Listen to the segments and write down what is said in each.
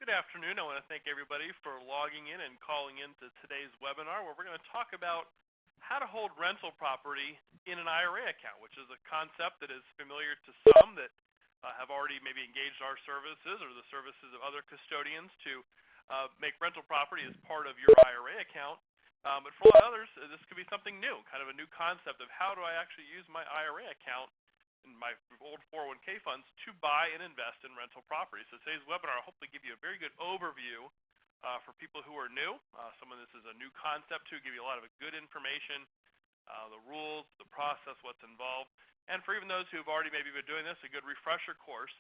Good afternoon. I want to thank everybody for logging in and calling into today's webinar where we're going to talk about how to hold rental property in an IRA account, which is a concept that is familiar to some that have already maybe engaged our services or the services of other custodians to make rental property as part of your IRA account. But for a lot of others, this could be something new, kind of a new concept of how do I actually use my IRA account in my old 401k funds to buy and invest in rental property. So today's webinar will hopefully give you a very good overview for people who are new. Some of this is a new concept to give you a lot of good information, the rules, the process, what's involved. And for even those who have already maybe been doing this, a good refresher course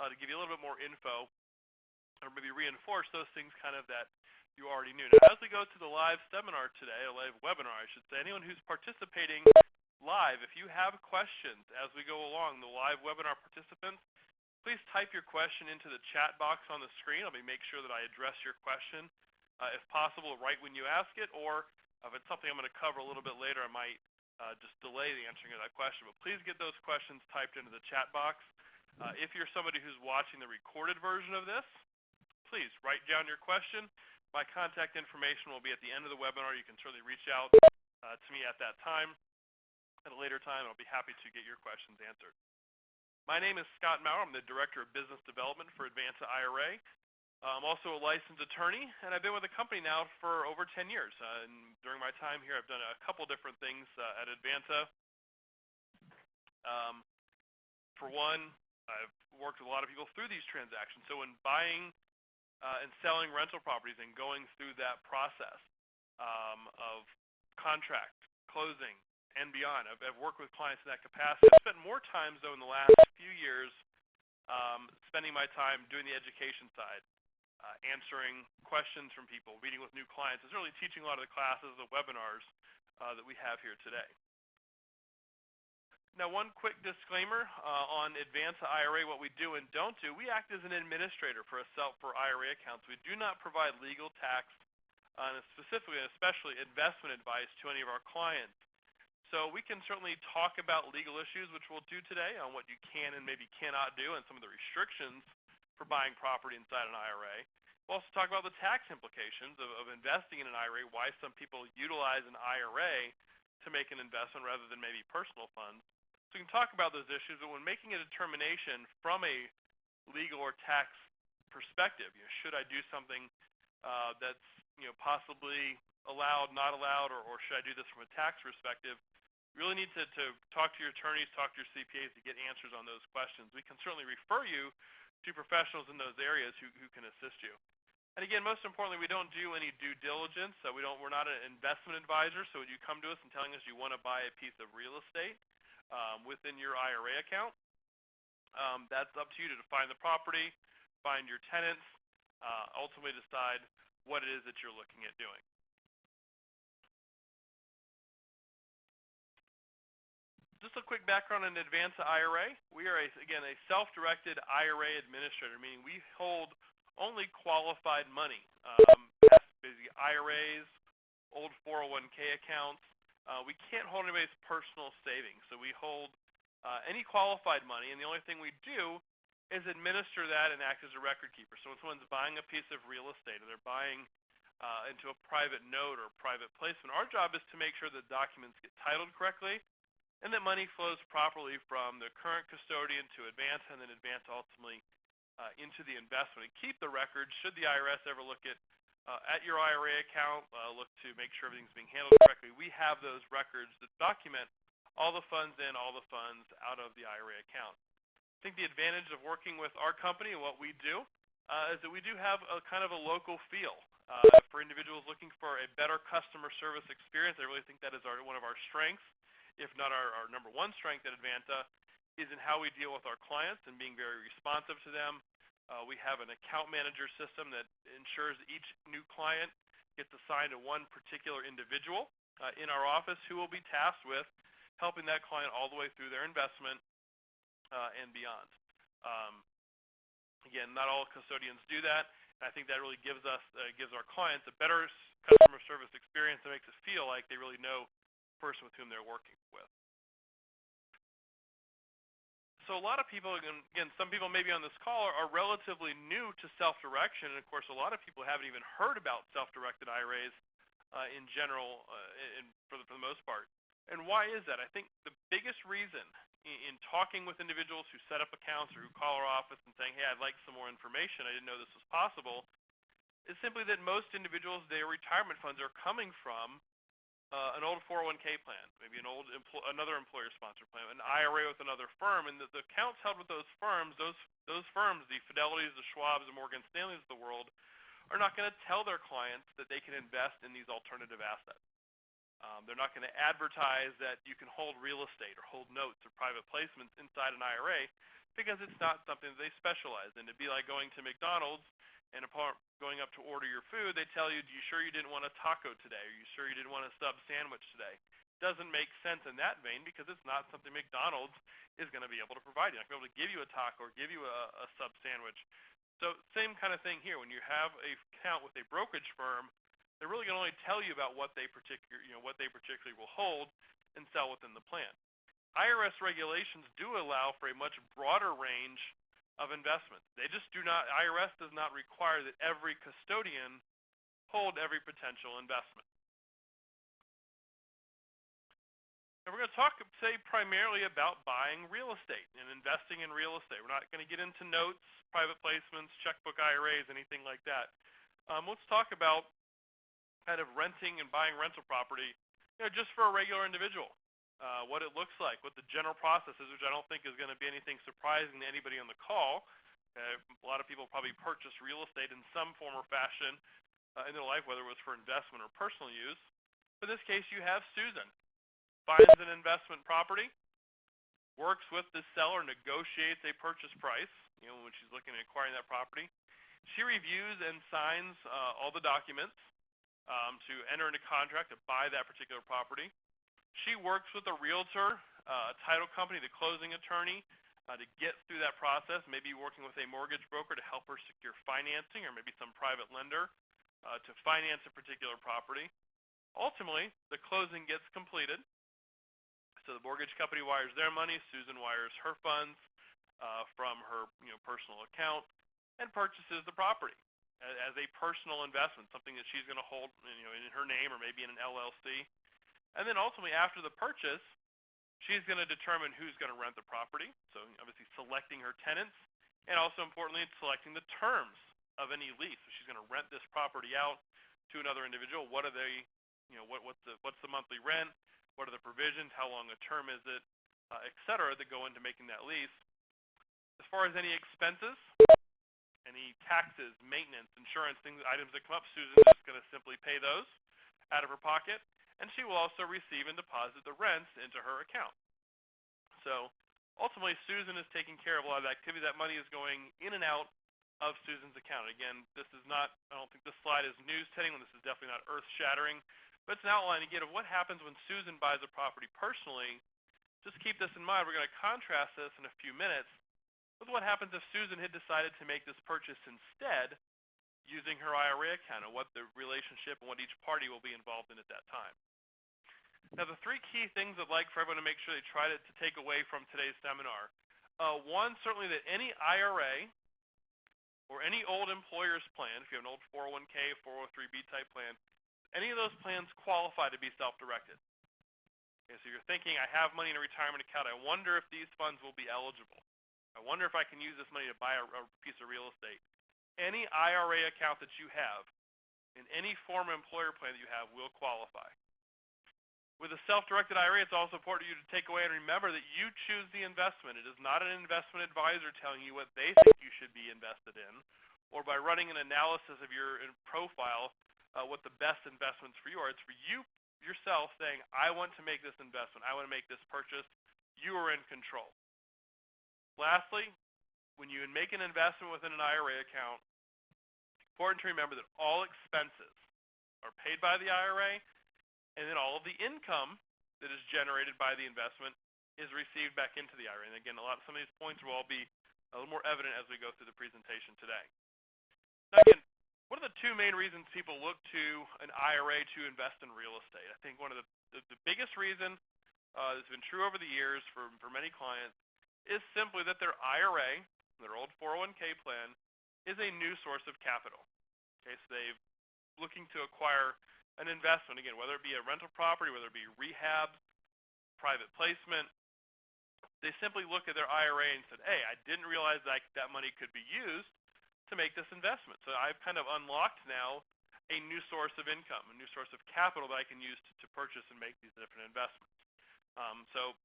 to give you a little bit more info or maybe reinforce those things kind of that you already knew. Now, as we go to the live seminar today, a live webinar, I should say, anyone who's participating live, if you have questions as we go along, the live webinar participants, please type your question into the chat box on the screen. Let me make sure that I address your question, if possible, right when you ask it, or if it's something I'm going to cover a little bit later, I might just delay the answering of that question. But please get those questions typed into the chat box. If you're somebody who's watching the recorded version of this, please write down your question. My contact information will be at the end of the webinar. You can certainly reach out to me at that time. At a later time, I'll be happy to get your questions answered. My name is Scott Maurer. I'm the Director of Business Development for Advanta IRA. I'm also a licensed attorney, and I've been with the company now for over 10 years. And during my time here, I've done a couple different things at Advanta. For one, I've worked with a lot of people through these transactions. So in buying and selling rental properties and going through that process of contract, closing, and beyond. I've worked with clients in that capacity. I've spent more times, though, in the last few years spending my time doing the education side, answering questions from people, meeting with new clients. It's really teaching a lot of the classes, the webinars that we have here today. Now, one quick disclaimer on Advanta IRA, what we do and don't do. We act as an administrator for IRA accounts. We do not provide legal, tax, and specifically and especially investment advice to any of our clients. So we can certainly talk about legal issues, which we'll do today, on what you can and maybe cannot do and some of the restrictions for buying property inside an IRA. We'll also talk about the tax implications of investing in an IRA, why some people utilize an IRA to make an investment rather than maybe personal funds. So we can talk about those issues, but when making a determination from a legal or tax perspective, should I do something that's possibly allowed, not allowed, or should I do this from a tax perspective? You really need to talk to your attorneys, talk to your CPAs to get answers on those questions. We can certainly refer you to professionals in those areas who can assist you. And again, most importantly, we don't do any due diligence. We're not an investment advisor. So when you come to us and telling us you want to buy a piece of real estate within your IRA account, that's up to you to find the property, find your tenants, ultimately decide what it is that you're looking at doing. Just a quick background on Advanta IRA. We are, again, a self-directed IRA administrator, meaning we hold only qualified money. Basically IRAs, old 401k accounts. We can't hold anybody's personal savings. So we hold any qualified money, and the only thing we do is administer that and act as a record keeper. So when someone's buying a piece of real estate or they're buying into a private note or private placement, our job is to make sure the documents get titled correctly and that money flows properly from the current custodian to Advanta and then Advanta ultimately into the investment. And keep the records should the IRS ever look at your IRA account, look to make sure everything's being handled correctly. We have those records that document all the funds in, all the funds out of the IRA account. I think the advantage of working with our company and what we do is that we do have a kind of a local feel. For individuals looking for a better customer service experience, I really think that is one of our strengths, if not our number one strength at Advanta, is in how we deal with our clients and being very responsive to them. We have an account manager system that ensures each new client gets assigned to one particular individual in our office who will be tasked with helping that client all the way through their investment and beyond. Again, not all custodians do that. And I think that really gives our clients a better customer service experience that makes it feel like they really know the person with whom they're working with. So a lot of people, again, some people maybe on this call are relatively new to self-direction, and of course, a lot of people haven't even heard about self-directed IRAs in general, for the most part. And why is that? I think the biggest reason in talking with individuals who set up accounts or who call our office and saying, "Hey, I'd like some more information. I didn't know this was possible," is simply that most individuals, their retirement funds are coming from an old 401k plan, maybe another employer-sponsored plan, an IRA with another firm, and the accounts held with those firms, those firms, the Fidelities, the Schwabs, the Morgan Stanleys of the world, are not going to tell their clients that they can invest in these alternative assets. They're not going to advertise that you can hold real estate or hold notes or private placements inside an IRA because it's not something that they specialize in. It'd be like going to McDonald's and upon going up to order your food, they tell you, "You sure you didn't want a taco today? Are you sure you didn't want a sub sandwich today?" Doesn't make sense in that vein because it's not something McDonald's is going to be able to provide you. They're not going to be able to give you a taco or give you a sub sandwich. So same kind of thing here. When you have a account with a brokerage firm, they're really going to only tell you about what they particularly will hold and sell within the plan. IRS regulations do allow for a much broader range of investments. They just do not. IRS does not require that every custodian hold every potential investment. And we're going to talk, say, primarily about buying real estate and investing in real estate. We're not going to get into notes, private placements, checkbook IRAs, anything like that. Let's talk about kind of renting and buying rental property, just for a regular individual. What it looks like, what the general process is, which I don't think is going to be anything surprising to anybody on the call. A lot of people probably purchase real estate in some form or fashion in their life, whether it was for investment or personal use. In this case, you have Susan. Finds an investment property, works with the seller, negotiates a purchase price, when she's looking at acquiring that property. She reviews and signs all the documents to enter into contract to buy that particular property. She works with a realtor, a title company, the closing attorney, to get through that process, maybe working with a mortgage broker to help her secure financing, or maybe some private lender to finance a particular property. Ultimately, the closing gets completed. So the mortgage company wires their money, Susan wires her funds from her personal account, and purchases the property as a personal investment, something that she's going to hold in her name or maybe in an LLC. And then ultimately, after the purchase, she's going to determine who's going to rent the property. So obviously selecting her tenants, and also importantly, selecting the terms of any lease. So she's going to rent this property out to another individual. What are they, what's the monthly rent? What are the provisions? How long a term is it? Et cetera, that go into making that lease. As far as any expenses, any taxes, maintenance, insurance, items that come up, Susan's just going to simply pay those out of her pocket. And she will also receive and deposit the rents into her account. So ultimately, Susan is taking care of a lot of the activity. That money is going in and out of Susan's account. Again, this is not, I don't think this slide is news to anyone. This is definitely not earth-shattering, but it's an outline again of what happens when Susan buys a property personally. Just keep this in mind. We're going to contrast this in a few minutes with what happens if Susan had decided to make this purchase instead using her IRA account, and what the relationship and what each party will be involved in at that time. Now, the three key things I'd like for everyone to make sure they try to take away from today's seminar. One, certainly that any IRA or any old employer's plan, if you have an old 401k, 403b type plan, any of those plans qualify to be self-directed. Okay, so you're thinking, I have money in a retirement account. I wonder if these funds will be eligible. I wonder if I can use this money to buy a piece of real estate. Any IRA account that you have in any form of employer plan that you have will qualify. With a self-directed IRA, it's also important for you to take away and remember that you choose the investment. It is not an investment advisor telling you what they think you should be invested in, or by running an analysis of your profile, what the best investments for you are. It's for you yourself saying, I want to make this investment. I want to make this purchase. You are in control. Lastly, when you make an investment within an IRA account, it's important to remember that all expenses are paid by the IRA, and then all of the income that is generated by the investment is received back into the IRA. And again, some of these points will all be a little more evident as we go through the presentation today. Now again, what are the two main reasons people look to an IRA to invest in real estate? I think one of the biggest reason that's been true over the years for many clients is simply that their IRA, their old 401k plan, is a new source of capital. Okay, so they're looking to acquire an investment, again, whether it be a rental property, whether it be rehab, private placement. They simply look at their IRA and said, hey, I didn't realize that money could be used to make this investment. So I've kind of unlocked now a new source of income, a new source of capital that I can use to purchase and make these different investments. So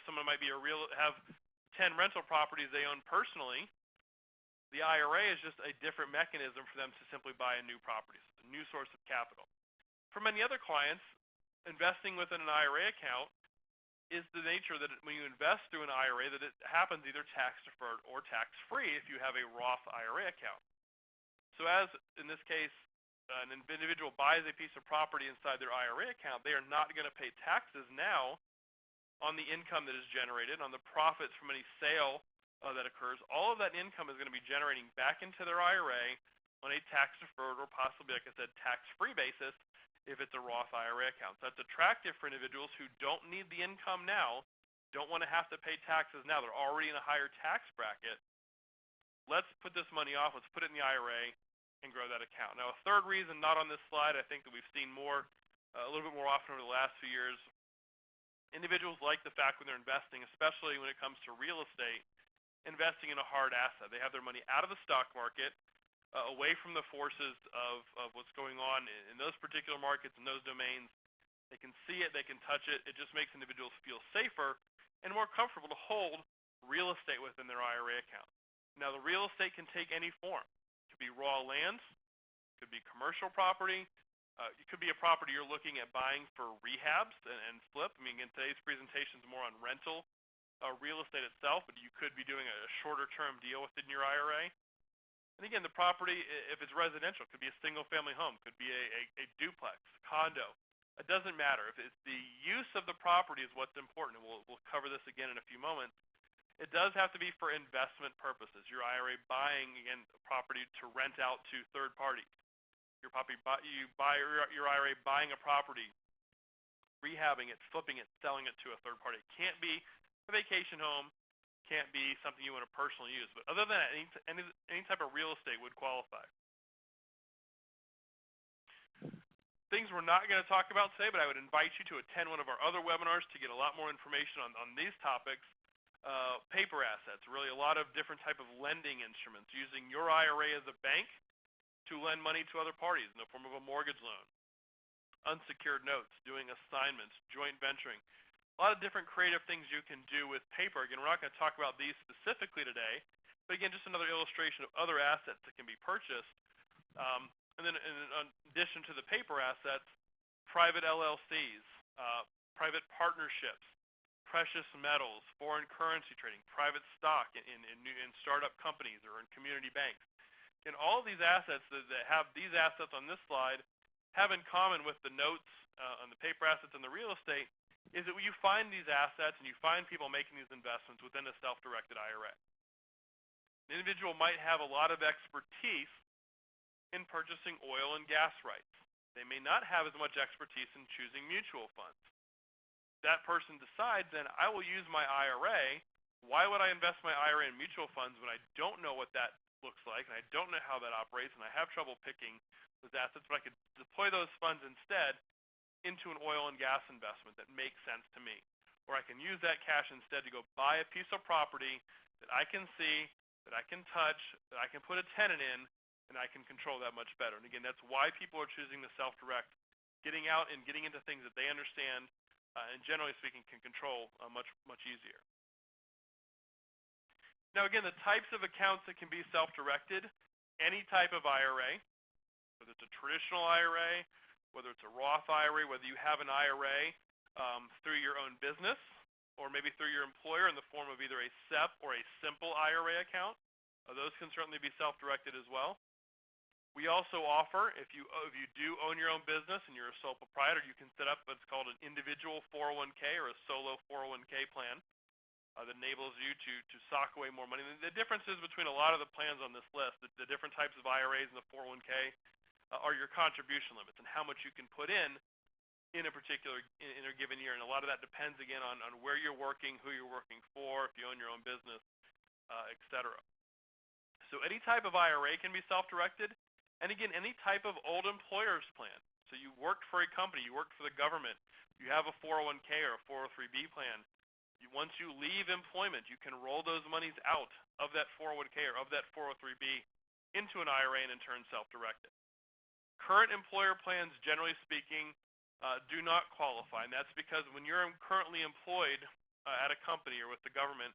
someone might have 10 rental properties they own personally. The IRA is just a different mechanism for them to simply buy a new property. So it's a new source of capital. For many other clients, investing within an IRA account is the nature that when you invest through an IRA, that it happens either tax deferred or tax free if you have a Roth IRA account. So as in this case, an individual buys a piece of property inside their IRA account, they are not going to pay taxes now on the income that is generated, on the profits from any sale that occurs. All of that income is going to be generating back into their IRA on a tax deferred or possibly, like I said, tax free basis if it's a Roth IRA account. So that's attractive for individuals who don't need the income now, don't want to have to pay taxes now. They're already in a higher tax bracket. Let's put this money off. Let's put it in the IRA and grow that account. Now, a third reason, not on this slide, I think that we've seen a little bit more often over the last few years, individuals like the fact when they're investing, especially when it comes to real estate, investing in a hard asset. They have their money out of the stock market, away from the forces of what's going on in those particular markets and those domains. They can see it, they can touch it. It just makes individuals feel safer and more comfortable to hold real estate within their IRA account. Now, the real estate can take any form. It could be raw lands, it could be commercial property, it could be a property you're looking at buying for rehabs and flip. I mean, again, today's presentation is more on rental real estate itself, but you could be doing a shorter term deal within your IRA. And again, the property, if it's residential, could be a single-family home, could be a duplex, condo. It doesn't matter. If it's the use of the property is what's important, and we'll cover this again in a few moments. It does have to be for investment purposes. Your IRA buying, again, a property to rent out to third parties. You buy your IRA buying a property, rehabbing it, flipping it, selling it to a third party. It can't be a vacation home. Can't be something you want to personally use. But other than that, any type of real estate would qualify. Things we're not going to talk about today, but I would invite you to attend one of our other webinars to get a lot more information on these topics. Paper assets, really a lot of different type of lending instruments, using your IRA as a bank to lend money to other parties in the form of a mortgage loan, unsecured notes, doing assignments, joint venturing. A lot of different creative things you can do with paper. Again, we're not going to talk about these specifically today, but again, just another illustration of other assets that can be purchased. And then in addition to the paper assets, private LLCs, private partnerships, precious metals, foreign currency trading, private stock in startup companies or in community banks. And all of these assets that have these assets on this slide have in common with the notes on the paper assets and the real estate is that you find these assets and you find people making these investments within a self-directed IRA. An individual might have a lot of expertise in purchasing oil and gas rights. They may not have as much expertise in choosing mutual funds. That person decides, then I will use my IRA. Why would I invest my IRA in mutual funds when I don't know what that looks like and I don't know how that operates and I have trouble picking those assets, but I could deploy those funds instead into an oil and gas investment that makes sense to me. Or I can use that cash instead to go buy a piece of property that I can see, that I can touch, that I can put a tenant in, and I can control that much better. And again, that's why people are choosing the self-direct, getting out and getting into things that they understand and generally speaking can control much easier. Now again, the types of accounts that can be self-directed, any type of IRA, whether it's a traditional IRA, whether it's a Roth IRA, whether you have an IRA through your own business or maybe through your employer in the form of either a SEP or a simple IRA account. Those can certainly be self-directed as well. We also offer, if you do own your own business and you're a sole proprietor, you can set up what's called an individual 401k or a solo 401k plan that enables you to sock away more money. The differences between a lot of the plans on this list, the different types of IRAs and the 401k, are your contribution limits and how much you can put in in a particular in a given year, and a lot of that depends again on where you're working, who you're working for, if you own your own business, etc. So any type of IRA can be self-directed, and again, any type of old employer's plan. So you worked for a company, you worked for the government, you have a 401k or a 403b plan. Once you leave employment, you can roll those monies out of that 401k or of that 403b into an IRA and in turn self-directed. Current employer plans, generally speaking, do not qualify, and that's because when you're currently employed at a company or with the government,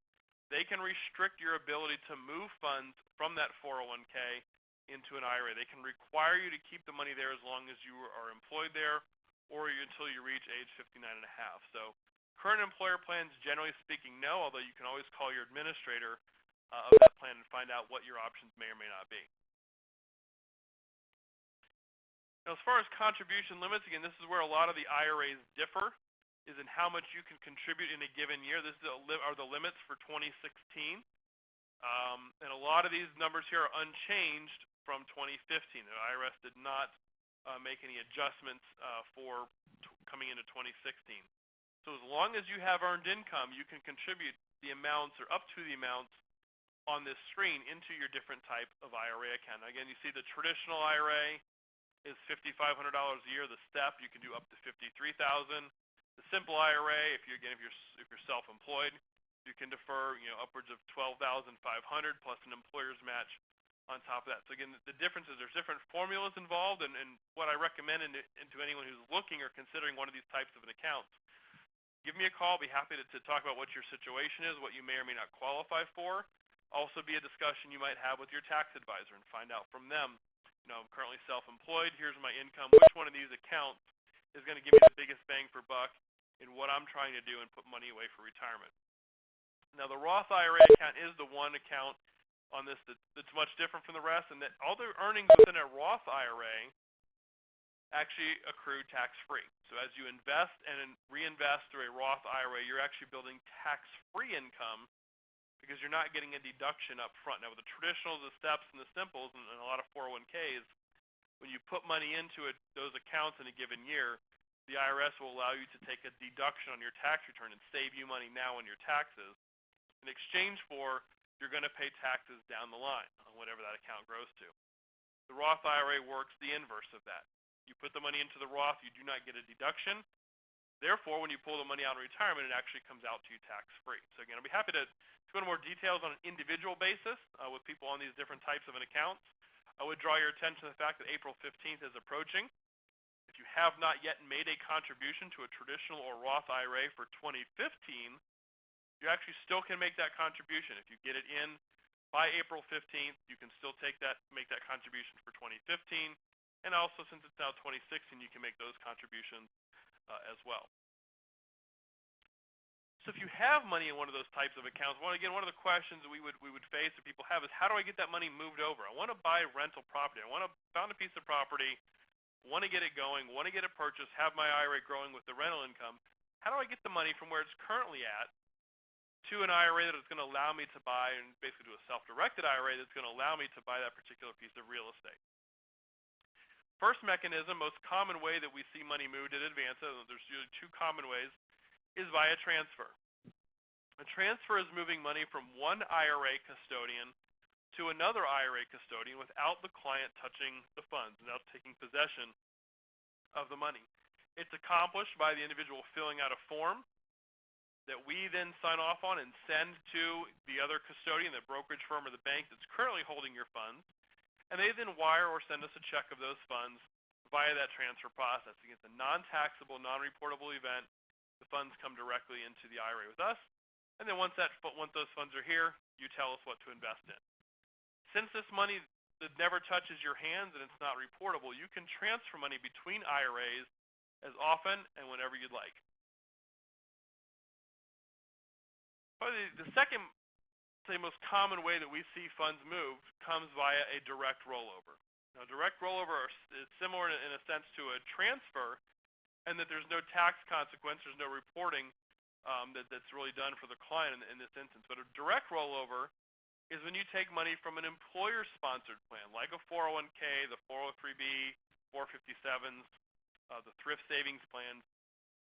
they can restrict your ability to move funds from that 401k into an IRA. They can require you to keep the money there as long as you are employed there or until you reach age 59 and a half. So current employer plans, generally speaking, no, although you can always call your administrator of that plan and find out what your options may or may not be. Now, as far as contribution limits, again, this is where a lot of the IRAs differ, is in how much you can contribute in a given year. This are the limits for 2016. And a lot of these numbers here are unchanged from 2015. The IRS did not make any adjustments for coming into 2016. So as long as you have earned income, you can contribute the amounts or up to the amounts on this screen into your different type of IRA account. Now, again, you see the traditional IRA is $5,500 a year. The STEP, you can do up to $53,000. The simple IRA, if you're self-employed, you can defer upwards of $12,500 plus an employer's match on top of that. So again, the difference is there's different formulas involved, and what I recommend to anyone who's looking or considering one of these types of an account, give me a call. I'll be happy to talk about what your situation is, what you may or may not qualify for. Also be a discussion you might have with your tax advisor and find out from them. I'm currently self-employed. Here's my income. Which one of these accounts is going to give me the biggest bang for buck in what I'm trying to do and put money away for retirement? Now, the Roth IRA account is the one account on this that's much different from the rest, and that all the earnings within a Roth IRA actually accrue tax-free. So as you invest and reinvest through a Roth IRA, you're actually building tax-free income because you're not getting a deduction up front. Now, with the traditionals, the steps, and the simples, and a lot of 401ks, when you put money into those accounts in a given year, the IRS will allow you to take a deduction on your tax return and save you money now on your taxes in exchange for you're going to pay taxes down the line on whatever that account grows to. The Roth IRA works the inverse of that. You put the money into the Roth, you do not get a deduction. Therefore, when you pull the money out in retirement, it actually comes out to you tax-free. So again, I'll be happy to go into more details on an individual basis with people on these different types of accounts. I would draw your attention to the fact that April 15th is approaching. If you have not yet made a contribution to a traditional or Roth IRA for 2015, you actually still can make that contribution. If you get it in by April 15th, you can still make that contribution for 2015. And also, since it's now 2016, you can make those contributions as well. So if you have money in one of those types of accounts, one of the questions that we would face that people have is, how do I get that money moved over? I want to buy rental property. I want to found a piece of property, want to get it going, want to get it purchased, have my IRA growing with the rental income. How do I get the money from where it's currently at to an IRA that is going to allow me to buy, and basically do a self-directed IRA that's going to allow me to buy that particular piece of real estate? First mechanism, most common way that we see money moved in advance, there's usually two common ways, is via transfer. A transfer is moving money from one IRA custodian to another IRA custodian without the client touching the funds, without taking possession of the money. It's accomplished by the individual filling out a form that we then sign off on and send to the other custodian, the brokerage firm or the bank that's currently holding your funds, and they then wire or send us a check of those funds via that transfer process. It's a non-taxable, non-reportable event. The funds come directly into the IRA with us, and then once those funds are here, you tell us what to invest in. Since this money that never touches your hands and it's not reportable, you can transfer money between IRAs as often and whenever you'd like. Probably the second, most common way that we see funds moved comes via a direct rollover. Now, direct rollover is similar in a sense to a transfer, and that there's no tax consequence, there's no reporting that's really done for the client in this instance. But a direct rollover is when you take money from an employer-sponsored plan, like a 401k, the 403b, 457s, the thrift savings plans,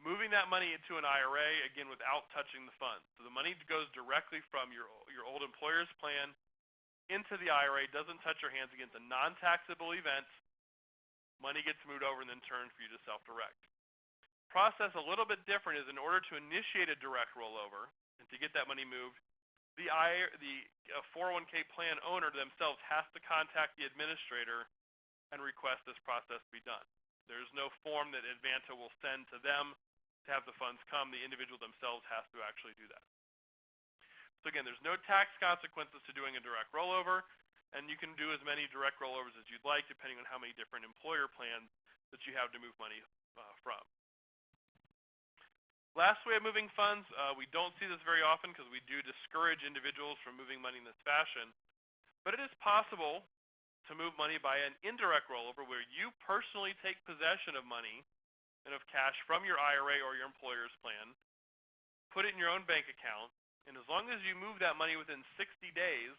moving that money into an IRA, again, without touching the funds. So the money goes directly from your old employer's plan into the IRA, doesn't touch your hands. Again, it's a non-taxable event. Money gets moved over and then turned for you to self-direct. Process a little bit different is in order to initiate a direct rollover and to get that money moved, the 401k plan owner themselves has to contact the administrator and request this process be done. There's no form that Advanta will send to them to have the funds come. The individual themselves has to actually do that. So again, there's no tax consequences to doing a direct rollover, and you can do as many direct rollovers as you'd like depending on how many different employer plans that you have to move money from. Last way of moving funds, we don't see this very often because we do discourage individuals from moving money in this fashion, but it is possible to move money by an indirect rollover where you personally take possession of money and of cash from your IRA or your employer's plan, put it in your own bank account, and as long as you move that money within 60 days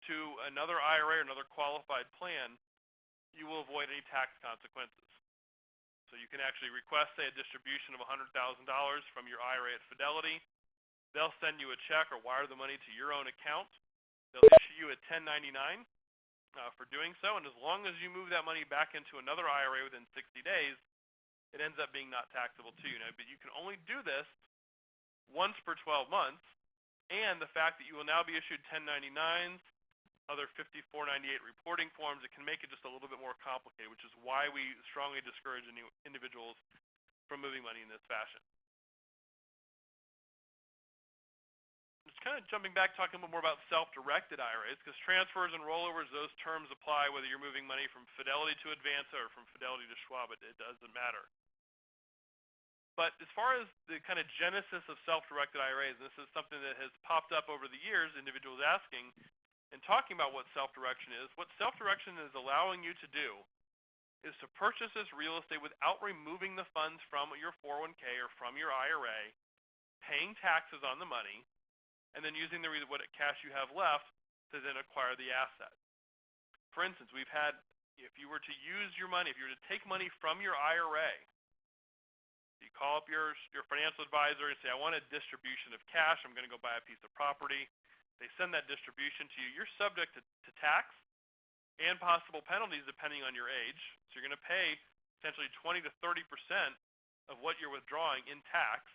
to another IRA or another qualified plan, you will avoid any tax consequences. So you can actually request, say, a distribution of $100,000 from your IRA at Fidelity. They'll send you a check or wire the money to your own account. They'll issue you a 1099 for doing so, and as long as you move that money back into another IRA within 60 days, it ends up being not taxable to you. Now, but you can only do this once per 12 months, and the fact that you will now be issued 1099s, other 5498 reporting forms, it can make it just a little bit more complicated, which is why we strongly discourage individuals from moving money in this fashion. Just kind of jumping back, talking a little more about self-directed IRAs, because transfers and rollovers, those terms apply whether you're moving money from Fidelity to Advanta or from Fidelity to Schwab. It doesn't matter. But as far as the kind of genesis of self-directed IRAs, and this is something that has popped up over the years, individuals asking and talking about what self-direction is, what self-direction is allowing you to do is to purchase this real estate without removing the funds from your 401k or from your IRA, paying taxes on the money, and then using what cash you have left to then acquire the asset. For instance, we've had, if you were to use your money, if you were to take money from your IRA, you call up your financial advisor and say, I want a distribution of cash, I'm going to go buy a piece of property. They send that distribution to you. You're subject to tax and possible penalties depending on your age. So you're going to pay potentially 20 to 30% of what you're withdrawing in tax.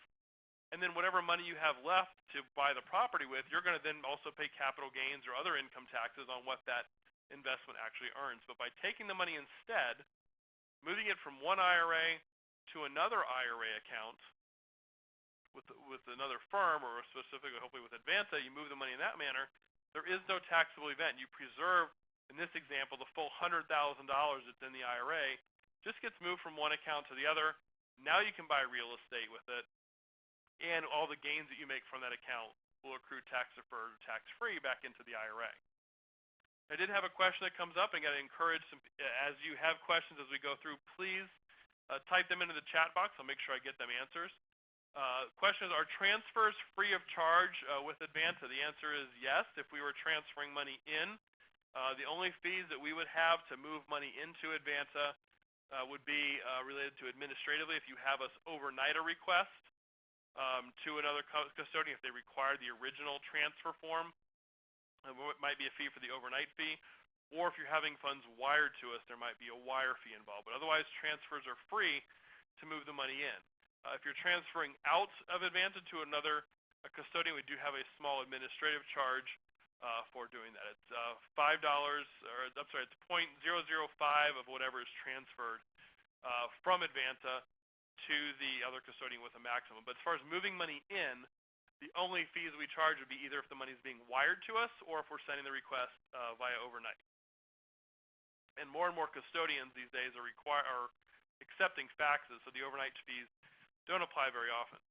And then whatever money you have left to buy the property with, you're going to then also pay capital gains or other income taxes on what that investment actually earns. But by taking the money instead, moving it from one IRA to another IRA account, with another firm, or specifically hopefully with Advanta, you move the money in that manner, there is no taxable event. You preserve, in this example, the full $100,000 that's in the IRA, just gets moved from one account to the other. Now you can buy real estate with it, and all the gains that you make from that account will accrue tax-deferred or tax-free back into the IRA. I did have a question that comes up, and got to encourage as you have questions as we go through, please type them into the chat box. I'll make sure I get them answers. Question is, are transfers free of charge with Advanta? The answer is yes. If we were transferring money in, the only fees that we would have to move money into Advanta would be related to administratively if you have us overnight a request to another custodian if they require the original transfer form. It might be a fee for the overnight fee, or if you're having funds wired to us, there might be a wire fee involved. But otherwise, transfers are free to move the money in. If you're transferring out of Advanta to another custodian, we do have a small administrative charge for doing that. It's $5, or I'm sorry, it's 0.005 of whatever is transferred from Advanta to the other custodian with a maximum. But as far as moving money in, the only fees we charge would be either if the money is being wired to us or if we're sending the request via overnight. And more custodians these days are accepting faxes, so the overnight fees don't apply very often.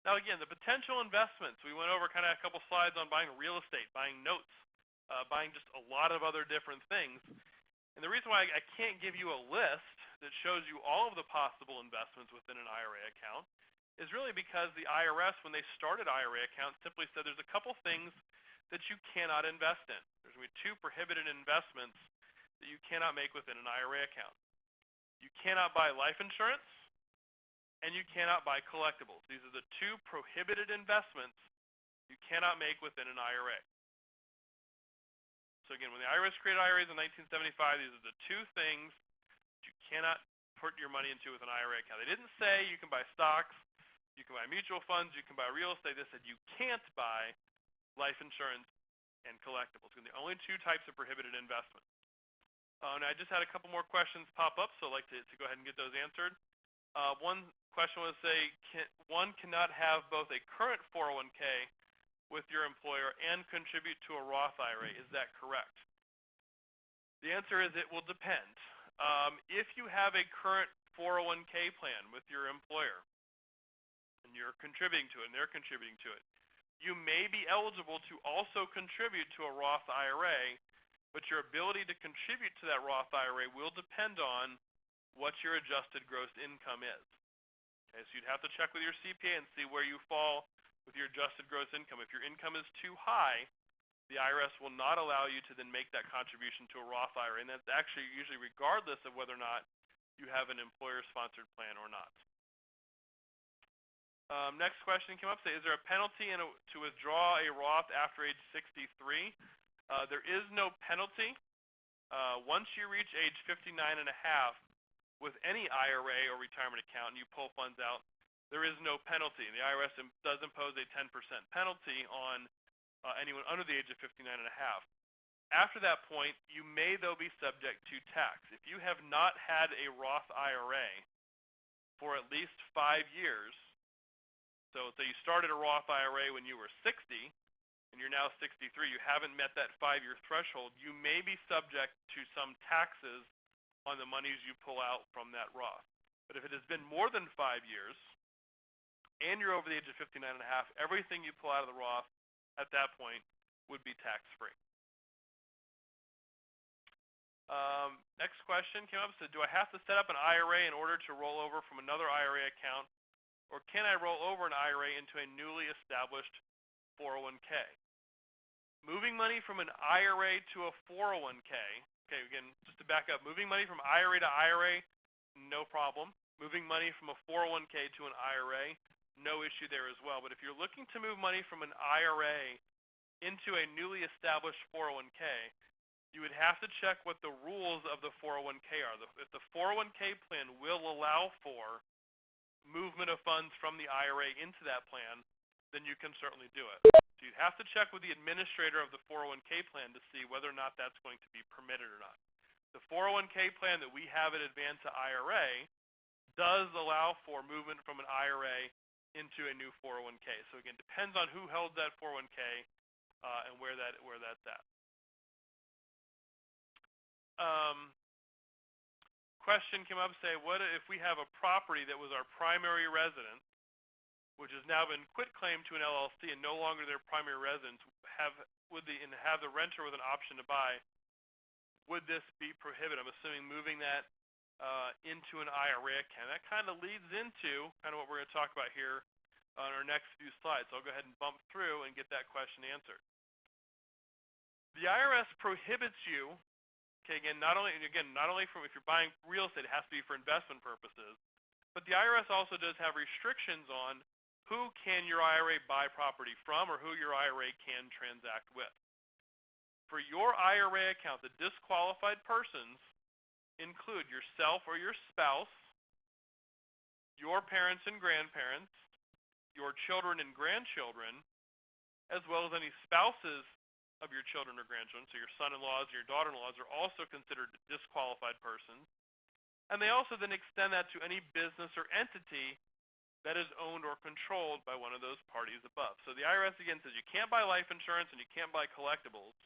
Now again, the potential investments. We went over kind of a couple slides on buying real estate, buying notes, buying just a lot of other different things. And the reason why I can't give you a list that shows you all of the possible investments within an IRA account is really because the IRS, when they started IRA accounts, simply said there's a couple things that you cannot invest in. There's going to be two prohibited investments that you cannot make within an IRA account. You cannot buy life insurance, and you cannot buy collectibles. These are the two prohibited investments you cannot make within an IRA. So again, when the IRS created IRAs in 1975, these are the two things you cannot put your money into with an IRA account. They didn't say you can buy stocks, you can buy mutual funds, you can buy real estate. They said you can't buy life insurance and collectibles. They're the only two types of prohibited investment. And I just had a couple more questions pop up, so I'd like to go ahead and get those answered. One question was, one cannot have both a current 401k with your employer and contribute to a Roth IRA. Is that correct? The answer is it will depend. If you have a current 401k plan with your employer and you're contributing to it and they're contributing to it, you may be eligible to also contribute to a Roth IRA, but your ability to contribute to that Roth IRA will depend on what your adjusted gross income is. Okay, so you'd have to check with your CPA and see where you fall with your adjusted gross income. If your income is too high, the IRS will not allow you to then make that contribution to a Roth IRA, and that's actually usually regardless of whether or not you have an employer-sponsored plan or not. Next question came up, is there a penalty to withdraw a Roth after age 63? There is no penalty. Once you reach age 59 and a half, with any IRA or retirement account and you pull funds out, there is no penalty. The IRS does impose a 10% penalty on anyone under the age of 59 and a half. After that point, you may, though, be subject to tax. If you have not had a Roth IRA for at least 5 years, so you started a Roth IRA when you were 60, and you're now 63, you haven't met that 5-year threshold, you may be subject to some taxes on the monies you pull out from that Roth. But if it has been more than 5 years, and you're over the age of 59 and a half, everything you pull out of the Roth at that point would be tax-free. Next question came up, said, do I have to set up an IRA in order to roll over from another IRA account, or can I roll over an IRA into a newly established 401k? Moving money from an IRA to a 401k, okay, again, just to back up, moving money from IRA to IRA, no problem. Moving money from a 401k to an IRA, no issue there as well. But if you're looking to move money from an IRA into a newly established 401k, you would have to check what the rules of the 401k are. If the 401k plan will allow for movement of funds from the IRA into that plan, then you can certainly do it. So you'd have to check with the administrator of the 401k plan to see whether or not that's going to be permitted or not. The 401k plan that we have at Advance to IRA does allow for movement from an IRA into a new 401k. So again, depends on who held that 401k and where that's at. Question came up, say, what if we have a property that was our primary residence, which has now been quitclaimed to an LLC and no longer their primary residence, have the renter with an option to buy? Would this be prohibited? I'm assuming moving that into an IRA account. That kind of leads into kind of what we're going to talk about here on our next few slides. So I'll go ahead and bump through and get that question answered. The IRS prohibits you, okay, again, not only from if you're buying real estate, it has to be for investment purposes, but the IRS also does have restrictions on who can your IRA buy property from or who your IRA can transact with. For your IRA account, the disqualified persons include yourself or your spouse, your parents and grandparents, your children and grandchildren, as well as any spouses of your children or grandchildren, so your son-in-laws and your daughter-in-laws are also considered disqualified persons. And they also then extend that to any business or entity that is owned or controlled by one of those parties above. So the IRS again says you can't buy life insurance and you can't buy collectibles.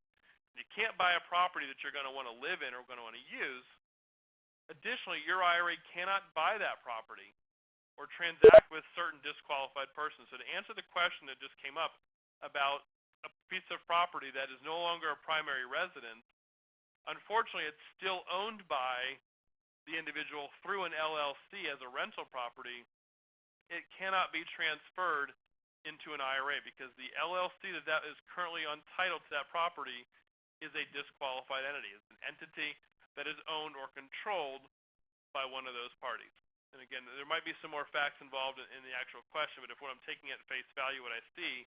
You can't buy a property that you're going to want to live in or going to want to use. Additionally, your IRA cannot buy that property or transact with certain disqualified persons. So to answer the question that just came up about a piece of property that is no longer a primary residence, unfortunately, it's still owned by the individual through an LLC as a rental property. It cannot be transferred into an IRA because the LLC that is currently entitled to that property is a disqualified entity. It's an entity that is owned or controlled by one of those parties. And again, there might be some more facts involved in the actual question, but if what I'm taking at face value, what I see,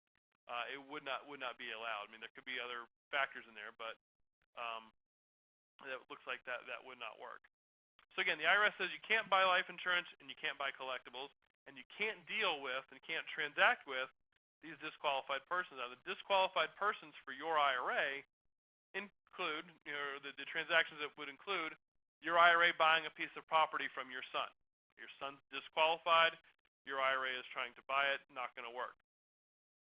it would not be allowed. I mean, there could be other factors in there, but it looks like that would not work. So again, the IRS says you can't buy life insurance and you can't buy collectibles, and you can't deal with and can't transact with these disqualified persons. Now, the disqualified persons for your IRA include, the transactions that would include your IRA buying a piece of property from your son. Your son's disqualified, your IRA is trying to buy it, not going to work.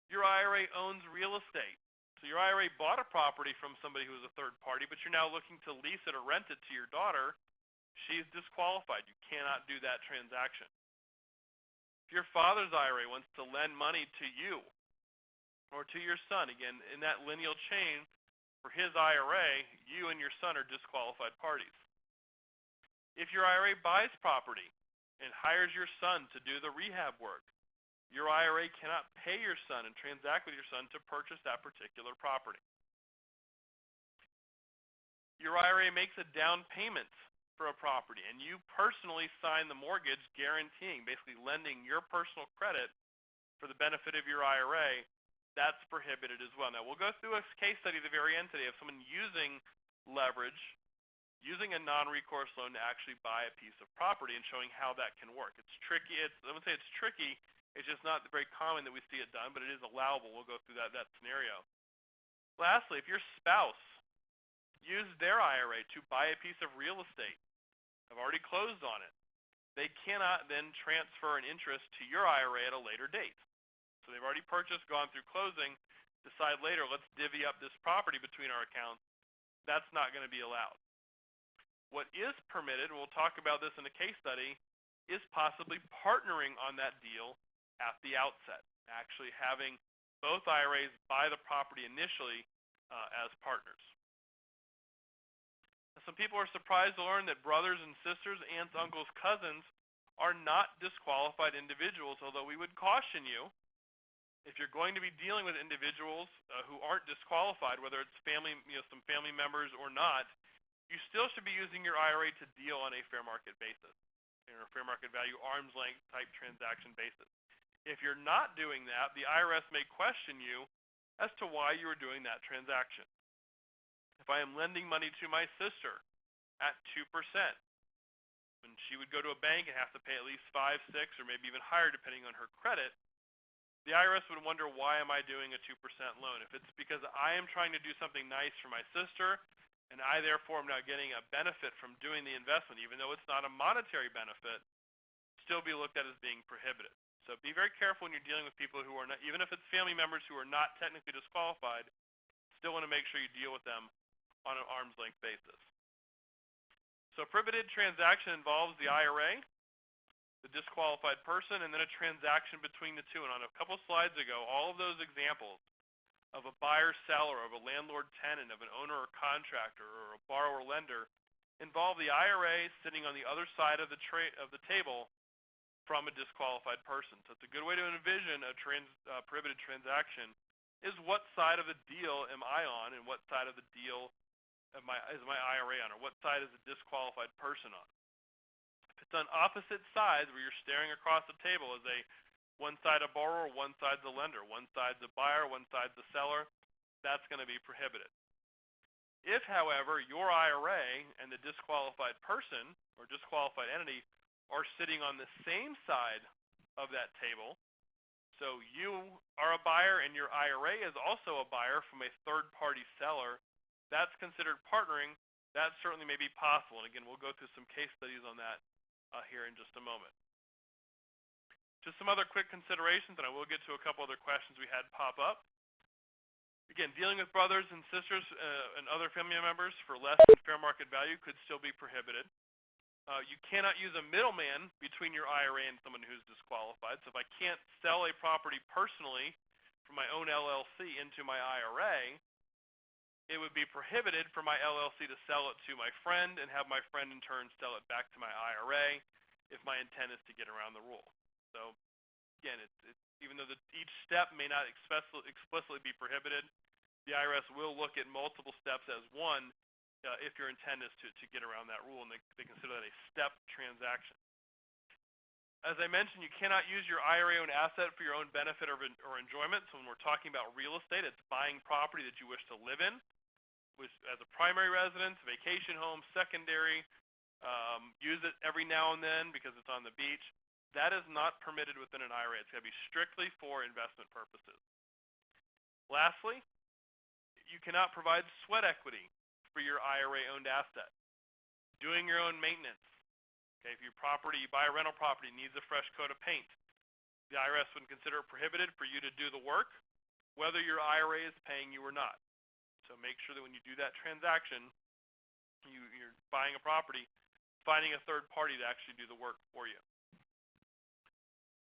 Your IRA owns real estate. So your IRA bought a property from somebody who is a third party, but you're now looking to lease it or rent it to your daughter. She's disqualified. You cannot do that transaction. If your father's IRA wants to lend money to you or to your son, again, in that lineal chain, for his IRA, you and your son are disqualified parties. If your IRA buys property and hires your son to do the rehab work, your IRA cannot pay your son and transact with your son to purchase that particular property. Your IRA makes a down payment for a property, and you personally sign the mortgage guaranteeing, basically lending your personal credit for the benefit of your IRA. That's prohibited as well. Now, we'll go through a case study at the very end today of someone using leverage, using a non-recourse loan to actually buy a piece of property and showing how that can work. It's tricky. I wouldn't say it's tricky. It's just not very common that we see it done, but it is allowable. We'll go through that scenario. Lastly, if your spouse used their IRA to buy a piece of real estate, have already closed on it, they cannot then transfer an interest to your IRA at a later date. So they've already purchased, gone through closing, decide later, let's divvy up this property between our accounts. That's not going to be allowed. What is permitted, and we'll talk about this in a case study, is possibly partnering on that deal at the outset, actually having both IRAs buy the property initially as partners. Some people are surprised to learn that brothers and sisters, aunts, uncles, cousins are not disqualified individuals, although we would caution you, if you're going to be dealing with individuals who aren't disqualified, whether it's family, some family members or not, you still should be using your IRA to deal on a fair market basis, or fair market value, arm's length type transaction basis. If you're not doing that, the IRS may question you as to why you are doing that transaction. If I am lending money to my sister at 2%, when she would go to a bank and have to pay at least 5, 6, or maybe even higher depending on her credit, the IRS would wonder, why am I doing a 2% loan? If it's because I am trying to do something nice for my sister, and I therefore am now getting a benefit from doing the investment, even though it's not a monetary benefit, still be looked at as being prohibited. So be very careful when you're dealing with people who are not, even if it's family members who are not technically disqualified, still want to make sure you deal with them on an arm's length basis. So prohibited transaction involves the IRA, the disqualified person, and then a transaction between the two. And on a couple slides ago, all of those examples of a buyer-seller, of a landlord-tenant, of an owner or contractor, or a borrower-lender involve the IRA sitting on the other side of the table from a disqualified person. So it's a good way to envision a prohibited transaction is what side of the deal am I on, and what side of the deal is my IRA on, or what side is the disqualified person on. If it's on opposite sides where you're staring across the table as one side a borrower, one side's a lender, one side's a buyer, one side's a seller, that's going to be prohibited. If, however, your IRA and the disqualified person or disqualified entity are sitting on the same side of that table, so you are a buyer and your IRA is also a buyer from a third-party seller, that's considered partnering. That certainly may be possible. And again, we'll go through some case studies on that here in just a moment. Just some other quick considerations, and I will get to a couple other questions we had pop up. Again, dealing with brothers and sisters and other family members for less than fair market value could still be prohibited. You cannot use a middleman between your IRA and someone who's disqualified. So if I can't sell a property personally from my own LLC into my IRA, it would be prohibited for my LLC to sell it to my friend and have my friend in turn sell it back to my IRA if my intent is to get around the rule. So again, even though each step may not explicitly be prohibited, the IRS will look at multiple steps as one if your intent is to get around that rule, and they consider that a step transaction. As I mentioned, you cannot use your IRA-owned asset for your own benefit or enjoyment. So when we're talking about real estate, it's buying property that you wish to live in, which as a primary residence, vacation home, secondary, use it every now and then because it's on the beach. That is not permitted within an IRA. It's going to be strictly for investment purposes. Lastly, you cannot provide sweat equity for your IRA-owned asset. Doing your own maintenance. Okay, if your property, you buy a rental property, needs a fresh coat of paint, the IRS would consider it prohibited for you to do the work, whether your IRA is paying you or not. So make sure that when you do that transaction, you're buying a property, finding a third party to actually do the work for you.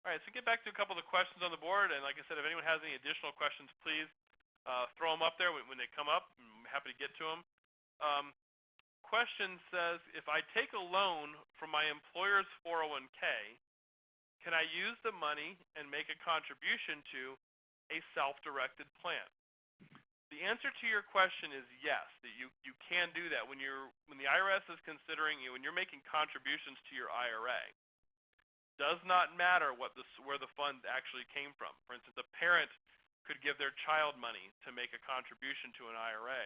All right, so get back to a couple of the questions on the board, and like I said, if anyone has any additional questions, please throw them up there when they come up. I'm happy to get to them. Question says, if I take a loan from my employer's 401k, can I use the money and make a contribution to a self-directed plan? The answer to your question is yes, that you can do that. When the IRS is considering you, when you're making contributions to your IRA, does not matter where the fund actually came from. For instance, a parent could give their child money to make a contribution to an IRA.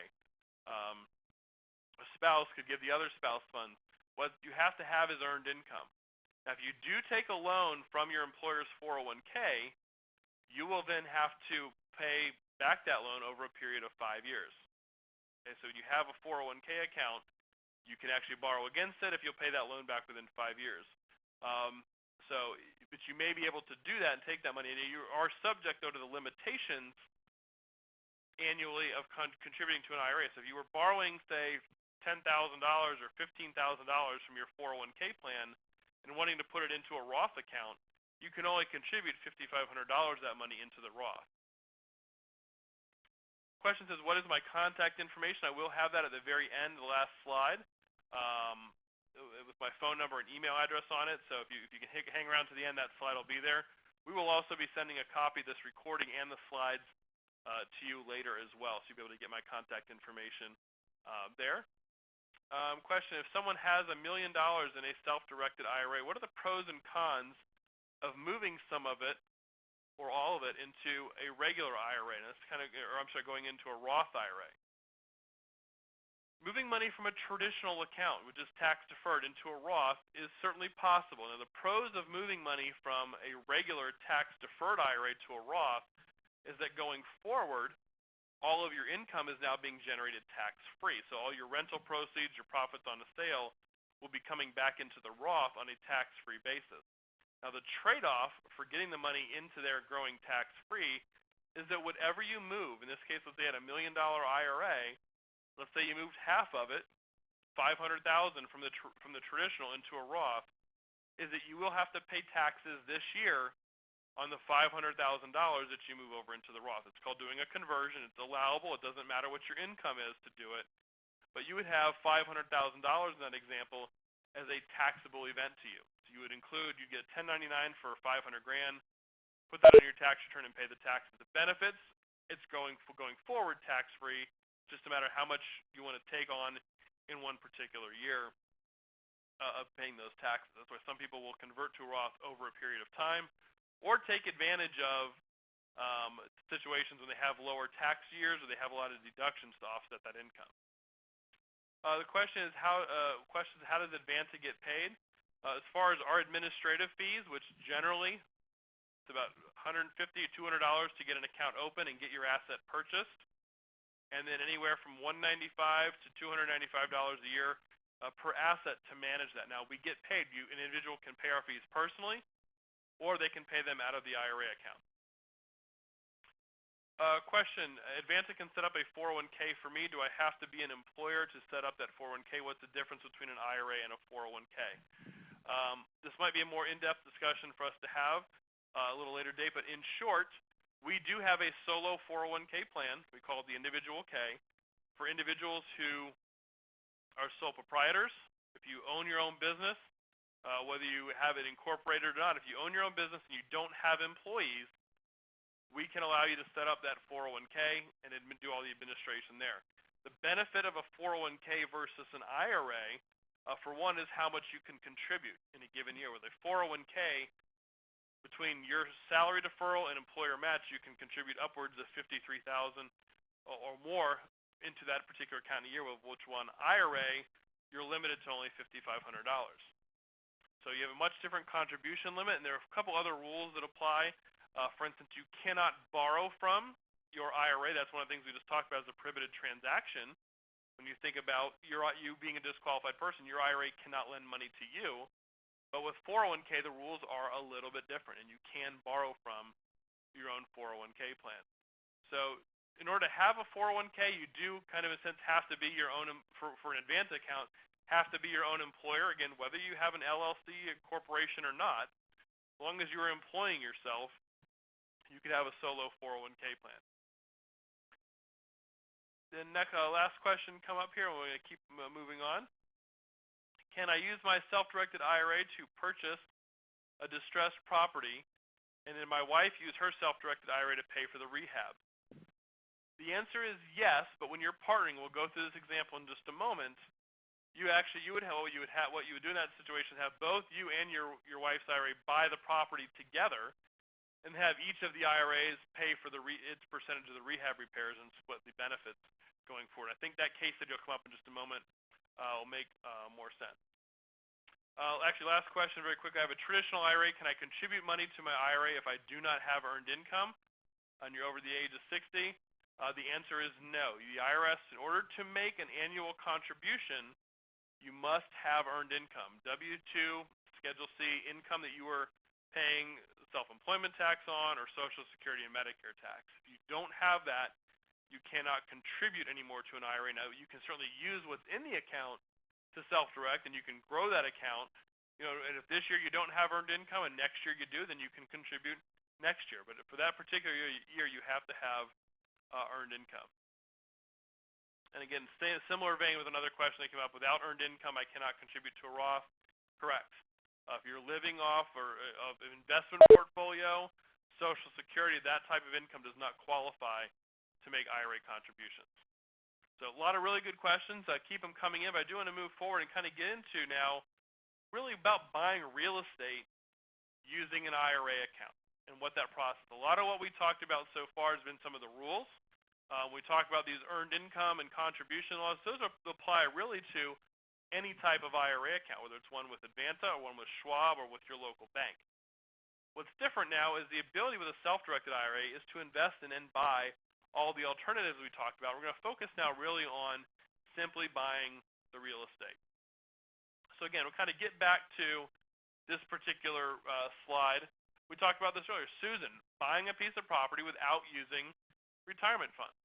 A spouse could give the other spouse funds. What you have to have is earned income. Now, if you do take a loan from your employer's 401k, you will then have to pay back that loan over a period of 5 years. Okay, so when you have a 401k account, you can actually borrow against it if you'll pay that loan back within 5 years. But you may be able to do that and take that money. And you are subject, though, to the limitations annually of contributing to an IRA. So if you were borrowing, say, $10,000 or $15,000 from your 401k plan and wanting to put it into a Roth account, you can only contribute $5,500 of that money into the Roth. Question says, what is my contact information? I will have that at the very end, the last slide, with my phone number and email address on it. So if you can hang around to the end, that slide will be there. We will also be sending a copy of this recording and the slides to you later as well, so you'll be able to get my contact information there. Question, if someone has $1 million in a self-directed IRA, what are the pros and cons of moving some of it or all of it into a regular IRA? And that's going into a Roth IRA. Moving money from a traditional account, which is tax deferred, into a Roth is certainly possible. Now, the pros of moving money from a regular tax deferred IRA to a Roth is that going forward, all of your income is now being generated tax-free. So all your rental proceeds, your profits on the sale, will be coming back into the Roth on a tax-free basis. Now, the trade-off for getting the money into there growing tax-free is that whatever you move, in this case, let's say you had $1 million IRA, let's say you moved half of it, $500,000 from the traditional into a Roth, is that you will have to pay taxes this year on the $500,000 that you move over into the Roth. It's called doing a conversion. It's allowable. It doesn't matter what your income is to do it. But you would have $500,000 in that example as a taxable event to you. So you would get 1099 for $500,000, put that on your tax return and pay the taxes. The benefits, it's going forward tax-free, just no matter how much you want to take on in one particular year of paying those taxes. That's why some people will convert to a Roth over a period of time, or take advantage of situations when they have lower tax years or they have a lot of deductions to offset that income. The question is, how does Advanta get paid? As far as our administrative fees, which generally it's about $150 to $200 to get an account open and get your asset purchased, and then anywhere from $195 to $295 a year per asset to manage that. Now, we get paid. An individual can pay our fees personally, or they can pay them out of the IRA account. Question, Advanta can set up a 401k for me. Do I have to be an employer to set up that 401k? What's the difference between an IRA and a 401k? This might be a more in-depth discussion for us to have a little later date, but in short, we do have a solo 401k plan. We call it the individual K for individuals who are sole proprietors. If you own your own business, whether you have it incorporated or not, if you own your own business and you don't have employees, we can allow you to set up that 401k and do all the administration there. The benefit of a 401k versus an IRA, for one, is how much you can contribute in a given year. With a 401k, between your salary deferral and employer match, you can contribute upwards of $53,000 or more into that particular account in a year. With which one IRA, you're limited to only $5,500. So you have a much different contribution limit, and there are a couple other rules that apply. For instance, you cannot borrow from your IRA. That's one of the things we just talked about as a prohibited transaction. When you think about you being a disqualified person, your IRA cannot lend money to you. But with 401k, the rules are a little bit different, and you can borrow from your own 401k plan. So in order to have a 401k, you do kind of in a sense have to be your own, for an advance account, have to be your own employer. Again, whether you have an LLC, a corporation or not, as long as you're employing yourself, you could have a solo 401k plan. The next, last question come up here, and we're going to keep moving on. Can I use my self-directed IRA to purchase a distressed property, and then my wife use her self-directed IRA to pay for the rehab? The answer is yes, but when you're partnering, we'll go through this example in just a moment. What you would do in that situation is have both you and your wife's IRA buy the property together, and have each of the IRAs pay for its percentage of the rehab repairs and split the benefits going forward. I think that case study will come up in just a moment. Will make more sense. Actually, last question very quickly. I have a traditional IRA. Can I contribute money to my IRA if I do not have earned income and you're over the age of 60? The answer is no. The IRS, in order to make an annual contribution, you must have earned income. W-2, Schedule C, income that you were paying self-employment tax on, or Social Security and Medicare tax. If you don't have that, you cannot contribute anymore to an IRA. Now, you can certainly use what's in the account to self-direct, and you can grow that account. And if this year you don't have earned income and next year you do, then you can contribute next year. But for that particular year, you have to have earned income. And again, stay in a similar vein with another question that came up. Without earned income, I cannot contribute to a Roth. Correct. If you're living off of an investment portfolio, Social Security, that type of income does not qualify to make IRA contributions. So a lot of really good questions. Keep them coming in, but I do want to move forward and kind of get into now really about buying real estate using an IRA account and what that process. A lot of what we talked about so far has been some of the rules. We talked about these earned income and contribution laws. Those apply really to any type of IRA account, whether it's one with Advanta or one with Schwab or with your local bank. What's different now is the ability with a self-directed IRA is to invest in and buy all the alternatives we talked about. We're going to focus now really on simply buying the real estate. So again, we'll kind of get back to this particular slide. We talked about this earlier. Susan, buying a piece of property without using retirement funds.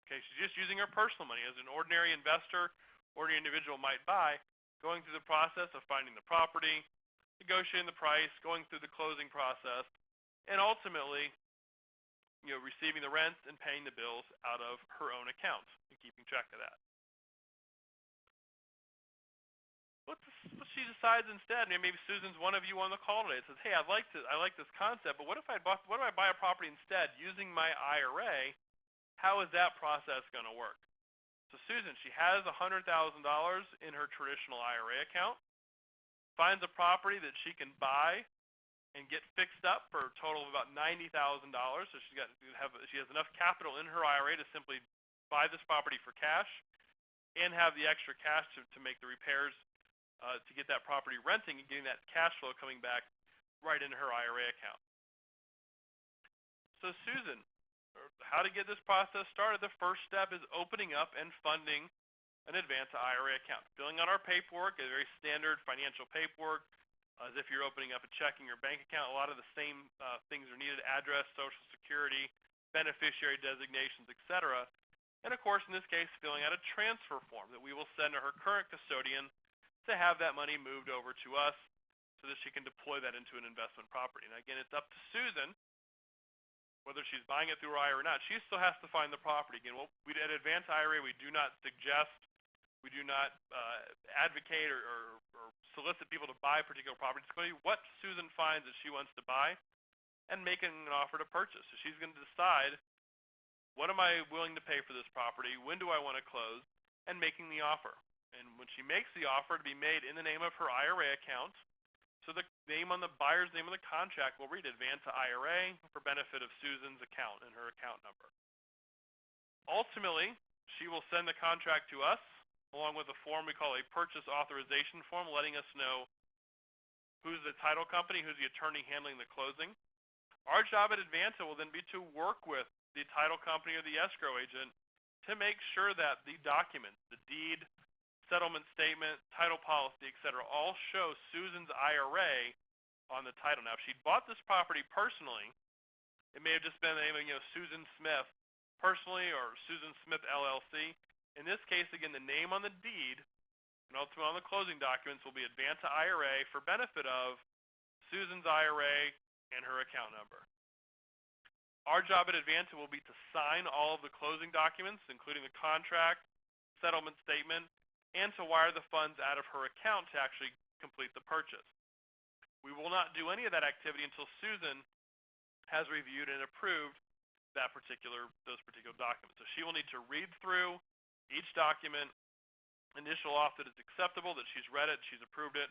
Okay, she's just using her personal money as an ordinary investor, ordinary individual might buy, going through the process of finding the property, negotiating the price, going through the closing process, and ultimately, receiving the rent and paying the bills out of her own account and keeping track of that. What she decides instead, maybe Susan's one of you on the call today, says, hey, I like this concept, but what if I buy a property instead using my IRA? How is that process going to work? So Susan, she has $100,000 in her traditional IRA account, finds a property that she can buy and get fixed up for a total of about $90,000. So she has enough capital in her IRA to simply buy this property for cash and have the extra cash to make the repairs to get that property renting and getting that cash flow coming back right into her IRA account. So Susan, how to get this process started? The first step is opening up and funding an Advanta IRA account. Filling out our paperwork, a very standard financial paperwork, as if you're opening up a checking or bank account. A lot of the same things are needed: address, Social Security, beneficiary designations, etc. And of course, in this case, filling out a transfer form that we will send to her current custodian to have that money moved over to us so that she can deploy that into an investment property. And again, it's up to Susan whether she's buying it through her IRA or not. She still has to find the property. Again, at Advanta IRA, we do not suggest, we do not advocate or solicit people to buy particular properties. It's going to be what Susan finds that she wants to buy and making an offer to purchase. So she's going to decide what am I willing to pay for this property, when do I want to close, and making the offer. And when she makes the offer to be made in the name of her IRA account, so the name on the buyer's name on the contract will read Advanta IRA for benefit of Susan's account and her account number. Ultimately, she will send the contract to us along with a form we call a purchase authorization form, letting us know who's the title company, who's the attorney handling the closing. Our job at Advanta will then be to work with the title company or the escrow agent to make sure that the documents, the deed, settlement statement, title policy, etc., all show Susan's IRA on the title. Now, if she'd bought this property personally, it may have just been the name of, Susan Smith personally or Susan Smith LLC. In this case, again, the name on the deed and ultimately on the closing documents will be Advanta IRA for benefit of Susan's IRA and her account number. Our job at Advanta will be to sign all of the closing documents, including the contract, settlement statement, and to wire the funds out of her account to actually complete the purchase. We will not do any of that activity until Susan has reviewed and approved those particular documents. So she will need to read through each document, initial off that it's acceptable, that she's read it, she's approved it,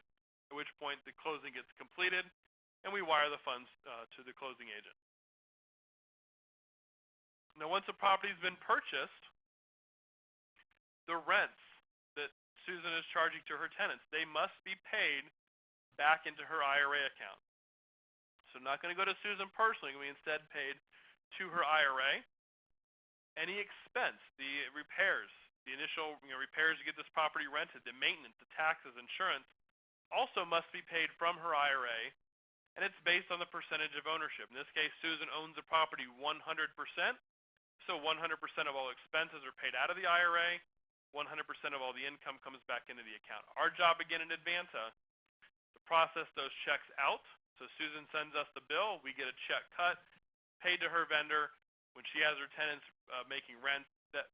at which point the closing gets completed, and we wire the funds to the closing agent. Now, once a property's been purchased, the rents that Susan is charging to her tenants, they must be paid back into her IRA account. So not going to go to Susan personally, we instead paid to her IRA. Any expense, the repairs, the initial repairs to get this property rented, the maintenance, the taxes, insurance, also must be paid from her IRA, and it's based on the percentage of ownership. In this case, Susan owns the property 100%, so 100% of all expenses are paid out of the IRA, 100% of all the income comes back into the account. Our job, again, in Advanta, to process those checks out. So Susan sends us the bill, we get a check cut, paid to her vendor. When she has her tenants making rent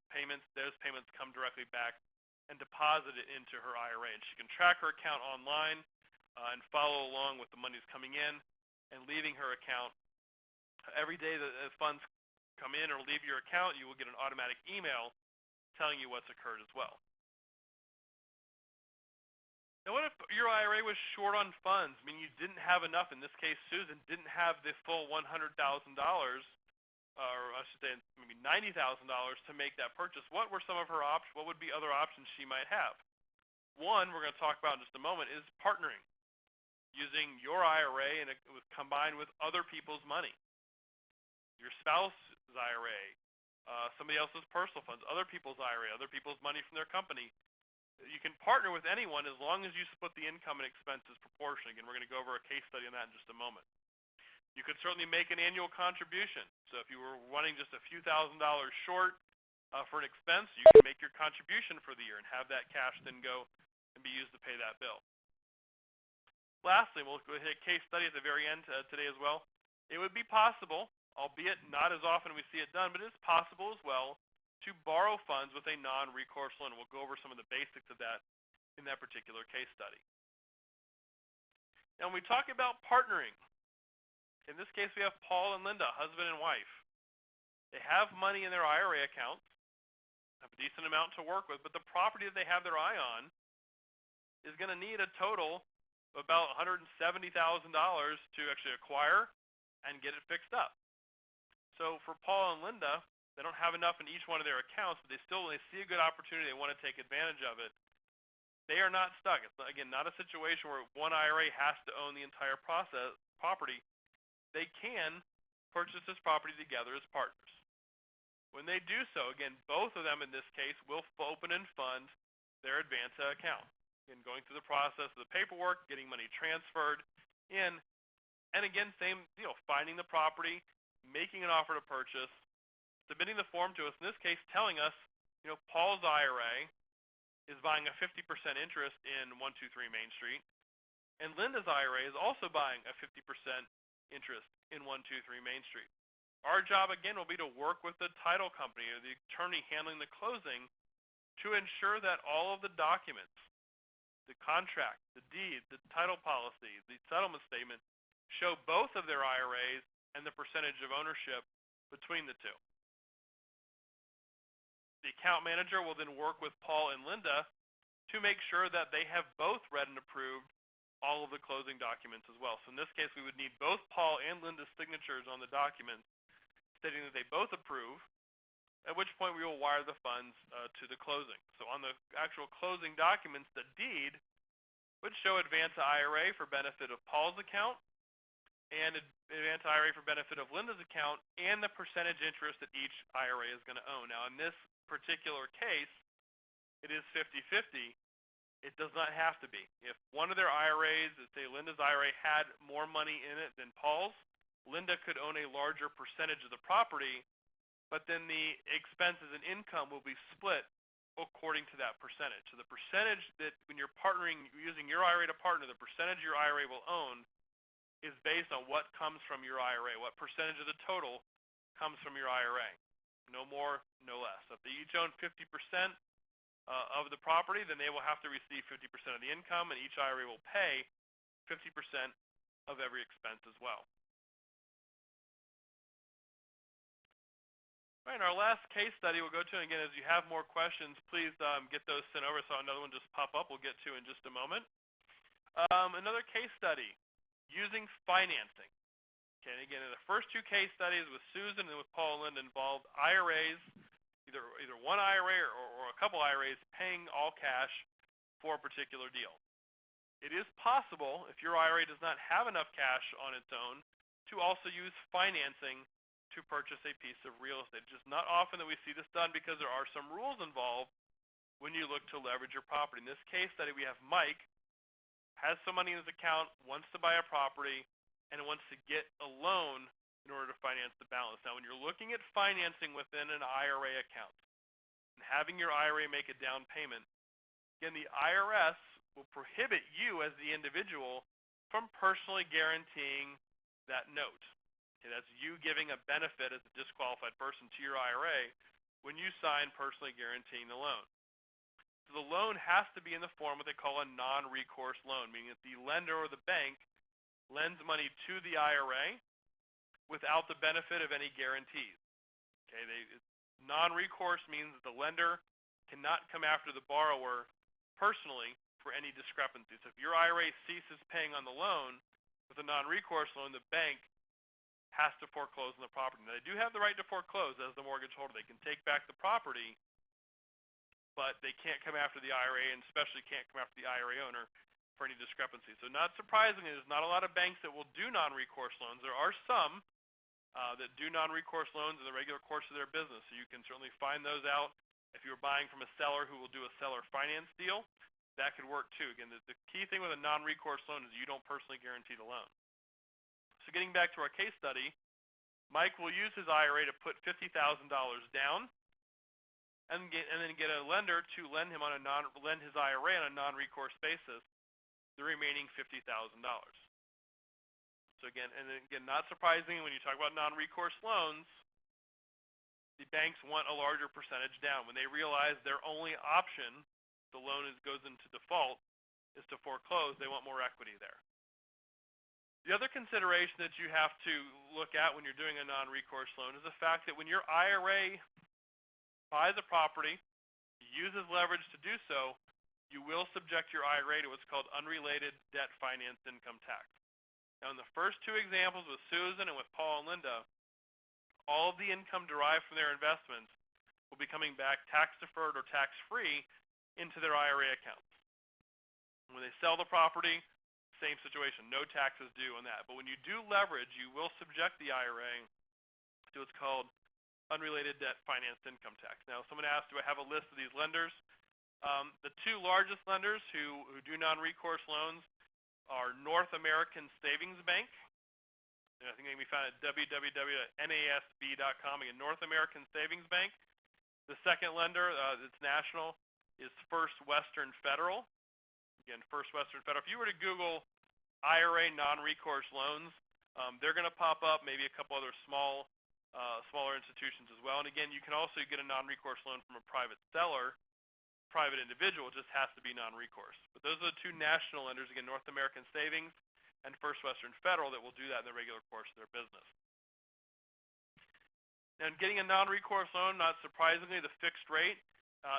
payments, those payments come directly back and deposited into her IRA. And she can track her account online and follow along with the monies coming in and leaving her account. Every day that funds come in or leave your account, you will get an automatic email telling you what's occurred as well. Now, what if your IRA was short on funds? I mean, you didn't have enough. In this case, Susan didn't have the full $100,000, or I should say maybe $90,000 to make that purchase. What were some of her options? What would be other options she might have? One we're going to talk about in just a moment is partnering, using your IRA and combined with other people's money, your spouse's IRA, somebody else's personal funds, other people's IRA, other people's money from their company. You can partner with anyone as long as you split the income and expenses proportionally. Again, we're going to go over a case study on that in just a moment. You could certainly make an annual contribution. So if you were running just a few $1,000s short for an expense, you can make your contribution for the year and have that cash then go and be used to pay that bill. Lastly, we'll go ahead and hit a case study at the very end today as well. It would be possible, albeit not as often we see it done, but it is possible as well to borrow funds with a non-recourse loan. We'll go over some of the basics of that in that particular case study. Now, when we talk about partnering, in this case we have Paul and Linda, husband and wife. They have money in their IRA accounts, have a decent amount to work with, but the property that they have their eye on is going to need a total of about $170,000 to actually acquire and get it fixed up. So for Paul and Linda, they don't have enough in each one of their accounts, but they see a good opportunity, they want to take advantage of it. They are not stuck. It's, again, not a situation where one IRA has to own the entire property. They can purchase this property together as partners. When they do so, again, both of them in this case will open and fund their Advanta account. Again, going through the process of the paperwork, getting money transferred in, and again, same, finding the property, making an offer to purchase, submitting the form to us, in this case telling us, Paul's IRA is buying a 50% interest in 123 Main Street, and Linda's IRA is also buying a 50% interest in 123 Main Street. Our job, again, will be to work with the title company or the attorney handling the closing to ensure that all of the documents, the contract, the deed, the title policy, the settlement statement, show both of their IRAs and the percentage of ownership between the two. The account manager will then work with Paul and Linda to make sure that they have both read and approved all of the closing documents as well. So in this case, we would need both Paul and Linda's signatures on the documents stating that they both approve, at which point we will wire the funds to the closing. So on the actual closing documents, the deed would show advance IRA for benefit of Paul's account and advance IRA for benefit of Linda's account and the percentage interest that each IRA is going to own. Now in this particular case, it is 50-50. It does not have to be. If one of their IRAs, let's say Linda's IRA, had more money in it than Paul's, Linda could own a larger percentage of the property, but then the expenses and income will be split according to that percentage. So the percentage that when you're partnering, using your IRA to partner, the percentage your IRA will own is based on what comes from your IRA, what percentage of the total comes from your IRA. No more, no less. So if they each own 50% of the property, then they will have to receive 50% of the income, and each IRA will pay 50% of every expense as well. All right, our last case study we'll go to, and again, as you have more questions, please get those sent over so another one just pop up we'll get to in just a moment. Another case study, using financing. Okay, and again, in the first two case studies with Susan and with Paul and Linda involved IRAs, either one IRA or a couple IRAs paying all cash for a particular deal. It is possible, if your IRA does not have enough cash on its own, to also use financing to purchase a piece of real estate. It's just not often that we see this done because there are some rules involved when you look to leverage your property. In this case study, we have Mike, has some money in his account, wants to buy a property, and wants to get a loan in order to finance the balance. Now, when you're looking at financing within an IRA account and having your IRA make a down payment, again, the IRS will prohibit you as the individual from personally guaranteeing that note. Okay, that's you giving a benefit as a disqualified person to your IRA when you sign personally guaranteeing the loan. So the loan has to be in the form what they call a non-recourse loan, meaning that the lender or the bank lends money to the IRA without the benefit of any guarantees. Okay, non-recourse means that the lender cannot come after the borrower personally for any discrepancy. So if your IRA ceases paying on the loan with a non-recourse loan, the bank has to foreclose on the property. Now, they do have the right to foreclose as the mortgage holder. They can take back the property, but they can't come after the IRA, and especially can't come after the IRA owner for any discrepancy. So not surprisingly, there's not a lot of banks that will do non-recourse loans. There are some that do non-recourse loans in the regular course of their business, so you can certainly find those out. If you're buying from a seller who will do a seller finance deal, that could work too. Again, the key thing with a non-recourse loan is you don't personally guarantee the loan. So getting back to our case study, Mike will use his IRA to put $50,000 down, and then get a lender to lend him on lend his IRA on a non-recourse basis the remaining $50,000. So again, not surprising when you talk about non-recourse loans, the banks want a larger percentage down. When they realize their only option, the loan goes into default, is to foreclose, they want more equity there. The other consideration that you have to look at when you're doing a non-recourse loan is the fact that when your IRA buys a property, uses leverage to do so, you will subject your IRA to what's called unrelated debt finance income tax. Now, in the first two examples with Susan and with Paul and Linda, all of the income derived from their investments will be coming back tax-deferred or tax-free into their IRA accounts. When they sell the property, same situation, no taxes due on that. But when you do leverage, you will subject the IRA to what's called unrelated debt financed income tax. Now, someone asked, do I have a list of these lenders? The two largest lenders who do non-recourse loans are North American Savings Bank. And I think they can be found at www.nasb.com. Again, North American Savings Bank. The second lender that's national is First Western Federal. Again, First Western Federal. If you were to Google IRA non-recourse loans, they're going to pop up, maybe a couple other smaller institutions as well. And again, you can also get a non-recourse loan from a private seller, private individual. It just has to be non-recourse. But those are the two national lenders, again, North American Savings and First Western Federal, that will do that in the regular course of their business. And getting a non-recourse loan, not surprisingly, the fixed rate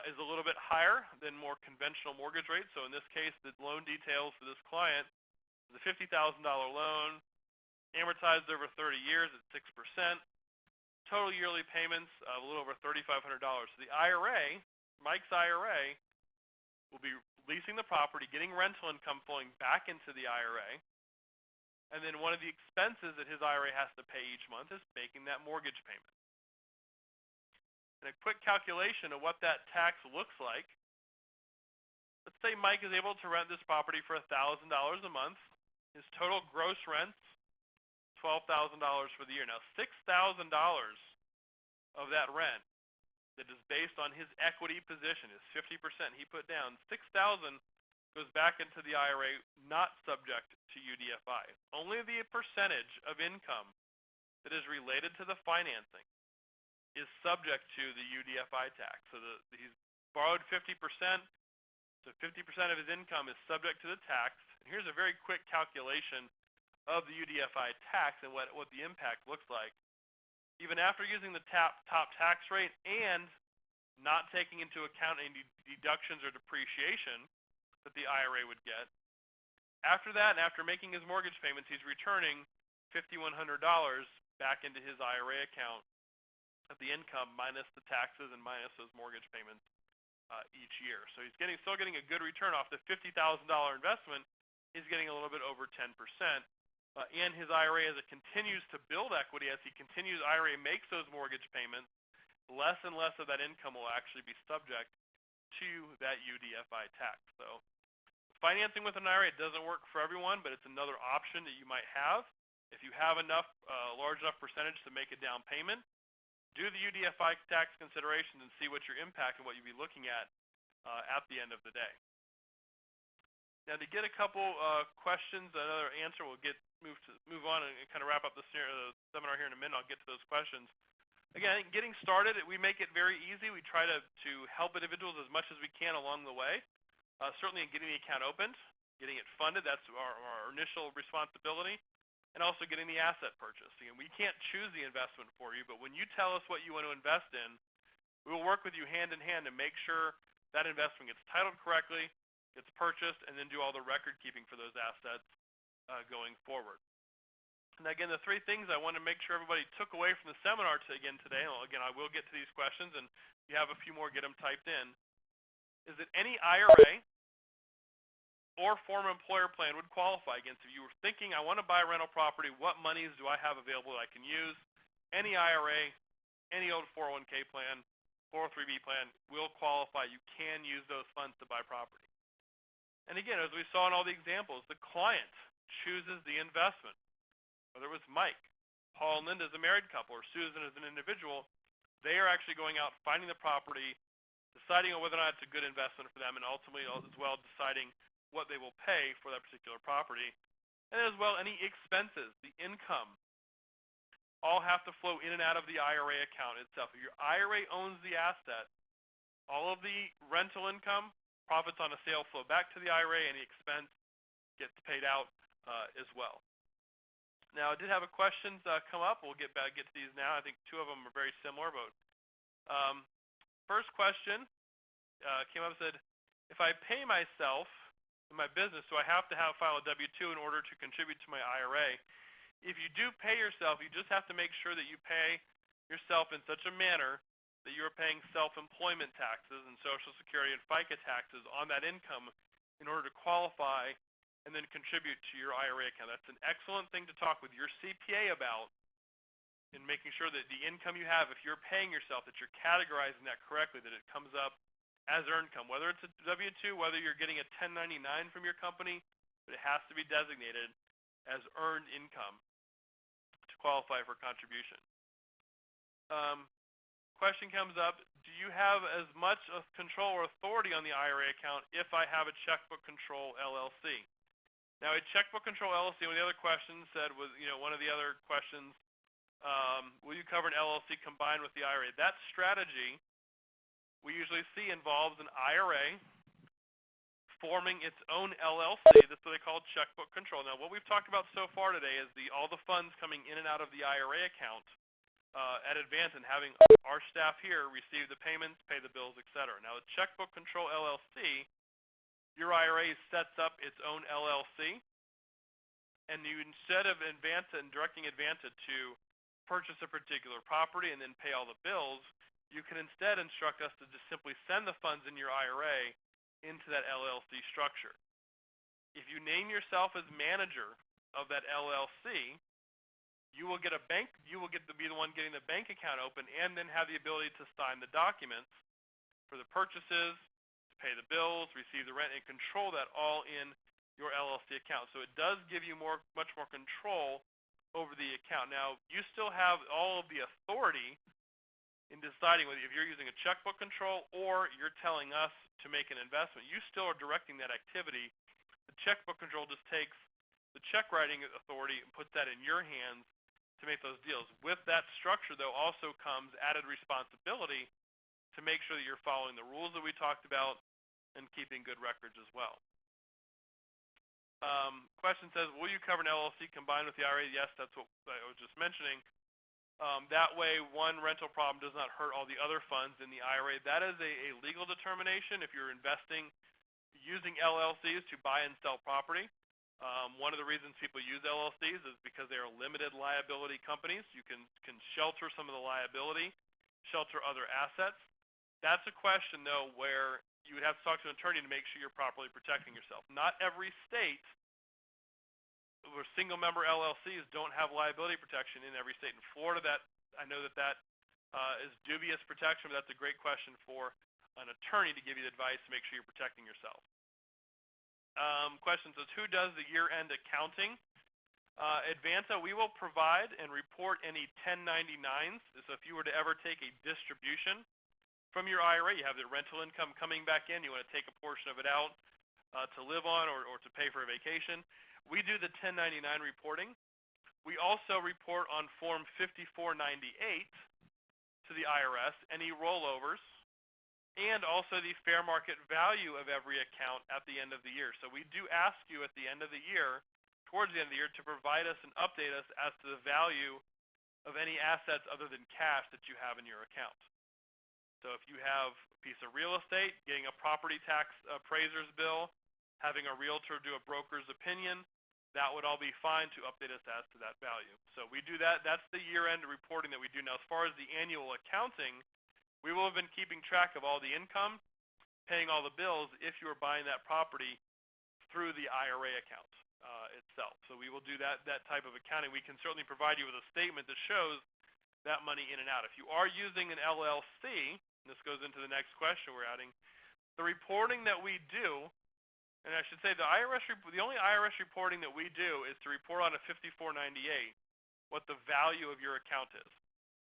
is a little bit higher than more conventional mortgage rates. So in this case, the loan details for this client is a $50,000 loan, amortized over 30 years at 6%, total yearly payments of a little over $3,500. So the IRA, Mike's IRA, will be leasing the property, getting rental income flowing back into the IRA, and then one of the expenses that his IRA has to pay each month is making that mortgage payment. And a quick calculation of what that tax looks like. Let's say Mike is able to rent this property for $1,000 a month. His total gross rents, $12,000 for the year. Now, $6,000 of that rent that is based on his equity position, his 50% he put down, $6,000 goes back into the IRA, not subject to UDFI. Only the percentage of income that is related to the financing is subject to the UDFI tax. So he's borrowed 50%, so 50% of his income is subject to the tax. And here's a very quick calculation of the UDFI tax and what the impact looks like. Even after using the top tax rate and not taking into account any deductions or depreciation that the IRA would get, after that and after making his mortgage payments, he's returning $5,100 back into his IRA account of the income minus the taxes and minus those mortgage payments each year. So he's still getting a good return off the $50,000 investment. He's getting a little bit over 10%. And his IRA, as it continues to build equity, as he continues, IRA makes those mortgage payments, less and less of that income will actually be subject to that UDFI tax. So financing with an IRA doesn't work for everyone, but it's another option that you might have. If you have enough, large enough percentage to make a down payment, do the UDFI tax considerations and see what your impact and what you'd be looking at the end of the day. Now, to get a couple questions, another answer, we'll move on and kind of wrap up the seminar here in a minute. I'll get to those questions. Again, getting started, we make it very easy. We try to help individuals as much as we can along the way. Certainly in getting the account opened, getting it funded, that's our initial responsibility. And also getting the asset purchased. Again, we can't choose the investment for you, but when you tell us what you want to invest in, we will work with you hand in hand to make sure that investment gets titled correctly, gets purchased, and then do all the record keeping for those assets going forward. And again, the three things I want to make sure everybody took away from the seminar today, again, I will get to these questions, and if you have a few more, get them typed in, is that any IRA or former employer plan would qualify against. If you were thinking, I want to buy a rental property, what monies do I have available that I can use? Any IRA, any old 401k plan, 403b plan will qualify. You can use those funds to buy property. And again, as we saw in all the examples, the client chooses the investment. Whether it was Mike, Paul and Linda as a married couple, or Susan as an individual, they are actually going out, finding the property, deciding on whether or not it's a good investment for them, and ultimately as well deciding what they will pay for that particular property. And as well, any expenses, the income, all have to flow in and out of the IRA account itself. If your IRA owns the asset, all of the rental income, profits on a sale flow back to the IRA, any expense gets paid out as well. Now, I did have a questions come up. We'll get to these now. I think two of them are very similar. But first question came up and said, if I pay myself in my business, do I have to file a W-2 in order to contribute to my IRA? If you do pay yourself, you just have to make sure that you pay yourself in such a manner that you are paying self-employment taxes and Social Security and FICA taxes on that income in order to qualify and then contribute to your IRA account. That's an excellent thing to talk with your CPA about in making sure that the income you have, if you're paying yourself, that you're categorizing that correctly, that it comes up as earned income, whether it's a W-2, whether you're getting a 1099 from your company, but it has to be designated as earned income to qualify for contribution. Question comes up, do you have as much of control or authority on the IRA account if I have a checkbook control LLC? Now, a checkbook control LLC, one of the other questions said was, one of the other questions, will you cover an LLC combined with the IRA? That strategy we usually see involves an IRA forming its own LLC. That's what they call checkbook control. Now, what we've talked about so far today is all the funds coming in and out of the IRA account at Advance and having our staff here receive the payments, pay the bills, etc. Now, the Checkbook Control LLC, your IRA sets up its own LLC, and you, instead of Advance and directing Advance to purchase a particular property and then pay all the bills, you can instead instruct us to just simply send the funds in your IRA into that LLC structure. If you name yourself as manager of that LLC, you will get to be the one getting the bank account open and then have the ability to sign the documents for the purchases, to pay the bills, receive the rent, and control that all in your LLC account. So it does give you much more control over the account. Now, you still have all of the authority in deciding whether if you're using a checkbook control or you're telling us to make an investment. You still are directing that activity. The checkbook control just takes the check writing authority and puts that in your hands to make those deals. With that structure, though, also comes added responsibility to make sure that you're following the rules that we talked about and keeping good records as well. Question says, will you cover an LLC combined with the IRA? Yes, that's what I was just mentioning. That way, one rental problem does not hurt all the other funds in the IRA. That is a legal determination if you're investing using LLCs to buy and sell property. One of the reasons people use LLCs is because they are limited liability companies. You can shelter some of the liability, shelter other assets. That's a question, though, where you would have to talk to an attorney to make sure you're properly protecting yourself. Not every state where single-member LLCs don't have liability protection in every state. In Florida, I know that is dubious protection, but that's a great question for an attorney to give you advice to make sure you're protecting yourself. Question says, who does the year-end accounting? Advanza, we will provide and report any 1099s. So if you were to ever take a distribution from your IRA, you have the rental income coming back in, you want to take a portion of it out to live on or to pay for a vacation. We do the 1099 reporting. We also report on Form 5498 to the IRS, any rollovers, and also the fair market value of every account at the end of the year. So we do ask you at the end of the year, towards the end of the year, to provide us and update us as to the value of any assets other than cash that you have in your account. So if you have a piece of real estate, getting a property tax appraiser's bill, having a realtor do a broker's opinion, that would all be fine to update us as to that value. So we do that. That's the year-end reporting that we do. Now, as far as the annual accounting, we will have been keeping track of all the income, paying all the bills if you are buying that property through the IRA account itself. So we will do that type of accounting. We can certainly provide you with a statement that shows that money in and out. If you are using an LLC, and this goes into the next question we're adding, the reporting that we do, and I should say the only IRS reporting that we do is to report on a 5498 what the value of your account is.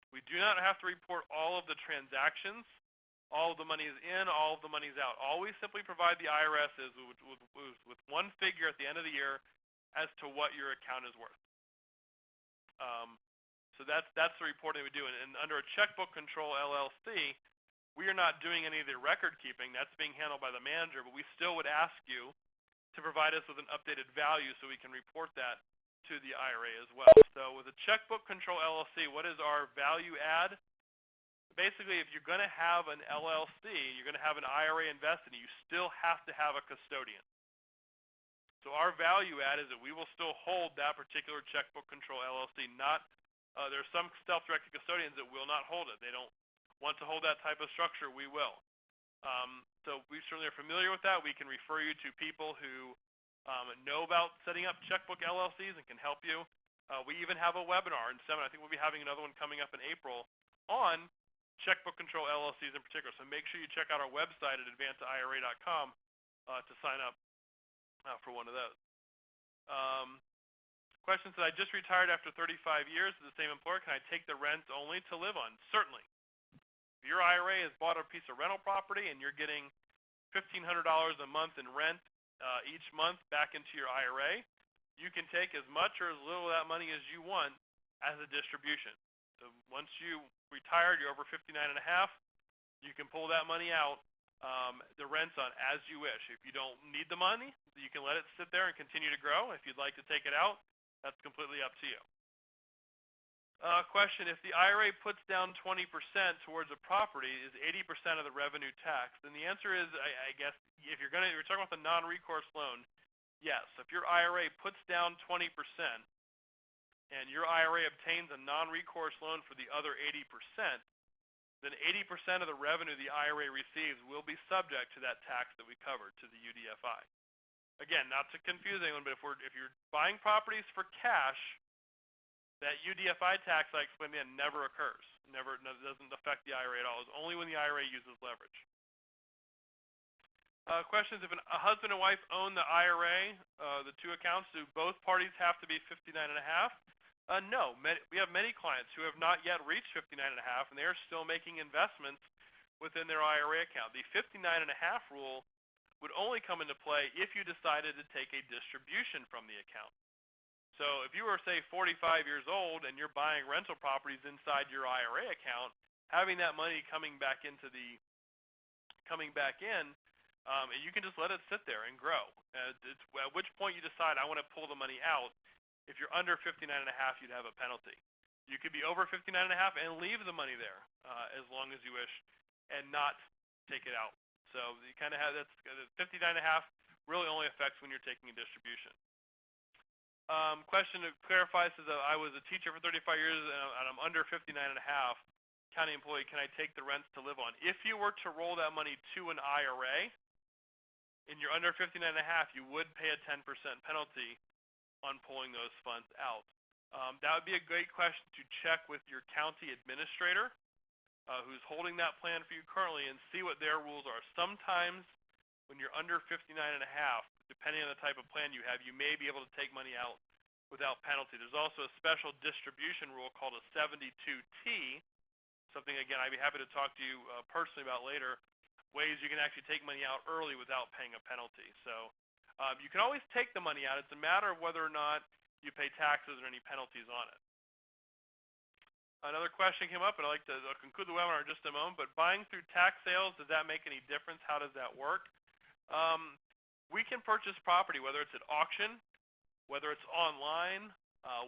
We do not have to report all of the transactions, all of the money is in, all of the money is out. All we simply provide the IRS is with one figure at the end of the year as to what your account is worth. So that's the reporting we do. And under a checkbook control LLC, we are not doing any of the record keeping. That's being handled by the manager, but we still would ask you to provide us with an updated value so we can report that to the IRA as well. So with a checkbook control LLC, what is our value add? Basically, if you're going to have an LLC, you're going to have an IRA invested, you still have to have a custodian. So our value add is that we will still hold that particular checkbook control LLC. There are some self-directed custodians that will not hold it. They don't want to hold that type of structure. We will. So we certainly are familiar with that. We can refer you to people who know about setting up checkbook LLCs and can help you. We even have a webinar in seminar. I think we'll be having another one coming up in April on checkbook control LLCs in particular. So make sure you check out our website at advanceira.com to sign up for one of those. Question said, I just retired after 35 years with the same employer. Can I take the rent only to live on? Certainly. If your IRA has bought a piece of rental property and you're getting $1,500 a month in rent each month back into your IRA, you can take as much or as little of that money as you want as a distribution. So once you retired, you're over 59 and a half, you can pull that money out, the rent's on as you wish. If you don't need the money, you can let it sit there and continue to grow. If you'd like to take it out, that's completely up to you. Question: if the IRA puts down 20% towards a property, is 80% of the revenue taxed? And the answer is, I guess, if you're talking about the non-recourse loan, yes. If your IRA puts down 20% and your IRA obtains a non-recourse loan for the other 80%, then 80% of the revenue the IRA receives will be subject to that tax that we covered, to the UDFI. Again, not to confuse anyone, but if you're buying properties for cash, that UDFI tax I explained then never occurs. Doesn't affect the IRA at all. It's only when the IRA uses leverage. Questions: if a husband and wife own the IRA, the two accounts, do both parties have to be 59.5? No. We have many clients who have not yet reached 59.5, and they are still making investments within their IRA account. The 59.5 rule would only come into play if you decided to take a distribution from the account. So if you were, say, 45 years old and you're buying rental properties inside your IRA account, having that money coming back in, and you can just let it sit there and grow. It's at which point you decide, I want to pull the money out. If you're under 59.5, you'd have a penalty. You could be over 59.5 and leave the money there as long as you wish, and not take it out. So you kind of have 59.5 really only affects when you're taking a distribution. Question to clarify says that I was a teacher for 35 years and I'm under 59.5, county employee, can I take the rents to live on? If you were to roll that money to an IRA and you're under 59.5, you would pay a 10% penalty on pulling those funds out. That would be a great question to check with your county administrator who's holding that plan for you currently, and see what their rules are. Sometimes when you're under 59.5, depending on the type of plan you have, you may be able to take money out without penalty. There's also a special distribution rule called a 72T, something, again, I'd be happy to talk to you personally about later, ways you can actually take money out early without paying a penalty. So you can always take the money out. It's a matter of whether or not you pay taxes or any penalties on it. Another question came up, and I'd like to conclude the webinar in just a moment, but buying through tax sales, does that make any difference? How does that work? We can purchase property, whether it's at auction, whether it's online,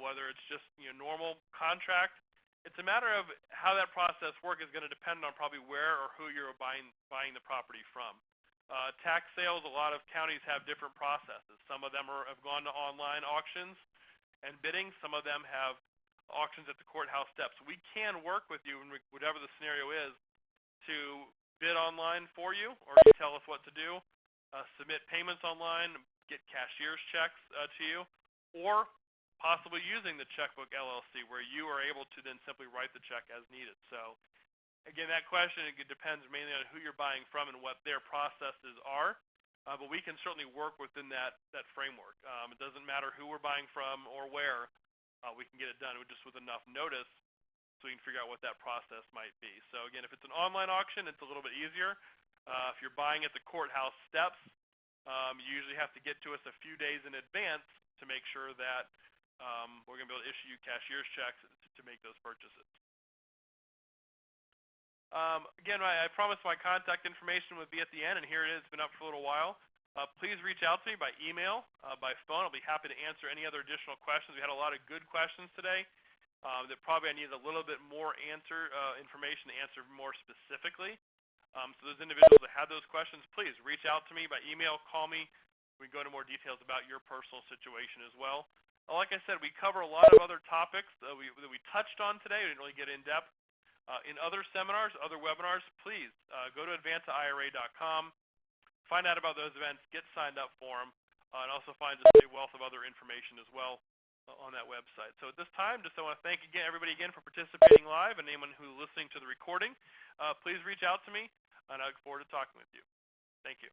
whether it's just normal contract. It's a matter of how that process works is going to depend on probably where or who you're buying the property from. Tax sales, a lot of counties have different processes. Some of them have gone to online auctions and bidding. Some of them have auctions at the courthouse steps. We can work with you, whatever the scenario is, to bid online for you, or you tell us what to do, submit payments online, get cashier's checks to you, or possibly using the checkbook LLC, where you are able to then simply write the check as needed. So again, that question, it depends mainly on who you're buying from and what their processes are, but we can certainly work within that framework. It doesn't matter who we're buying from or where. We can get it done just with enough notice so we can figure out what that process might be. So again, if it's an online auction, it's a little bit easier. If you're buying at the courthouse steps, you usually have to get to us a few days in advance to make sure that we're going to be able to issue you cashier's checks to make those purchases. Again, I promised my contact information would be at the end, and here it is. It's been up for a little while. Please reach out to me by email, by phone. I'll be happy to answer any other additional questions. We had a lot of good questions today that probably I needed a little bit more information to answer more specifically. So those individuals that had those questions, please reach out to me by email, call me. We can go into more details about your personal situation as well. Like I said, we cover a lot of other topics that we touched on today. We didn't really get in depth. In other seminars, other webinars, please go to advanceira.com. Find out about those events, get signed up for them, and also find just a wealth of other information as well on that website. So at this time, just I want to thank everybody again for participating live, and anyone who's listening to the recording. Please reach out to me, and I look forward to talking with you. Thank you.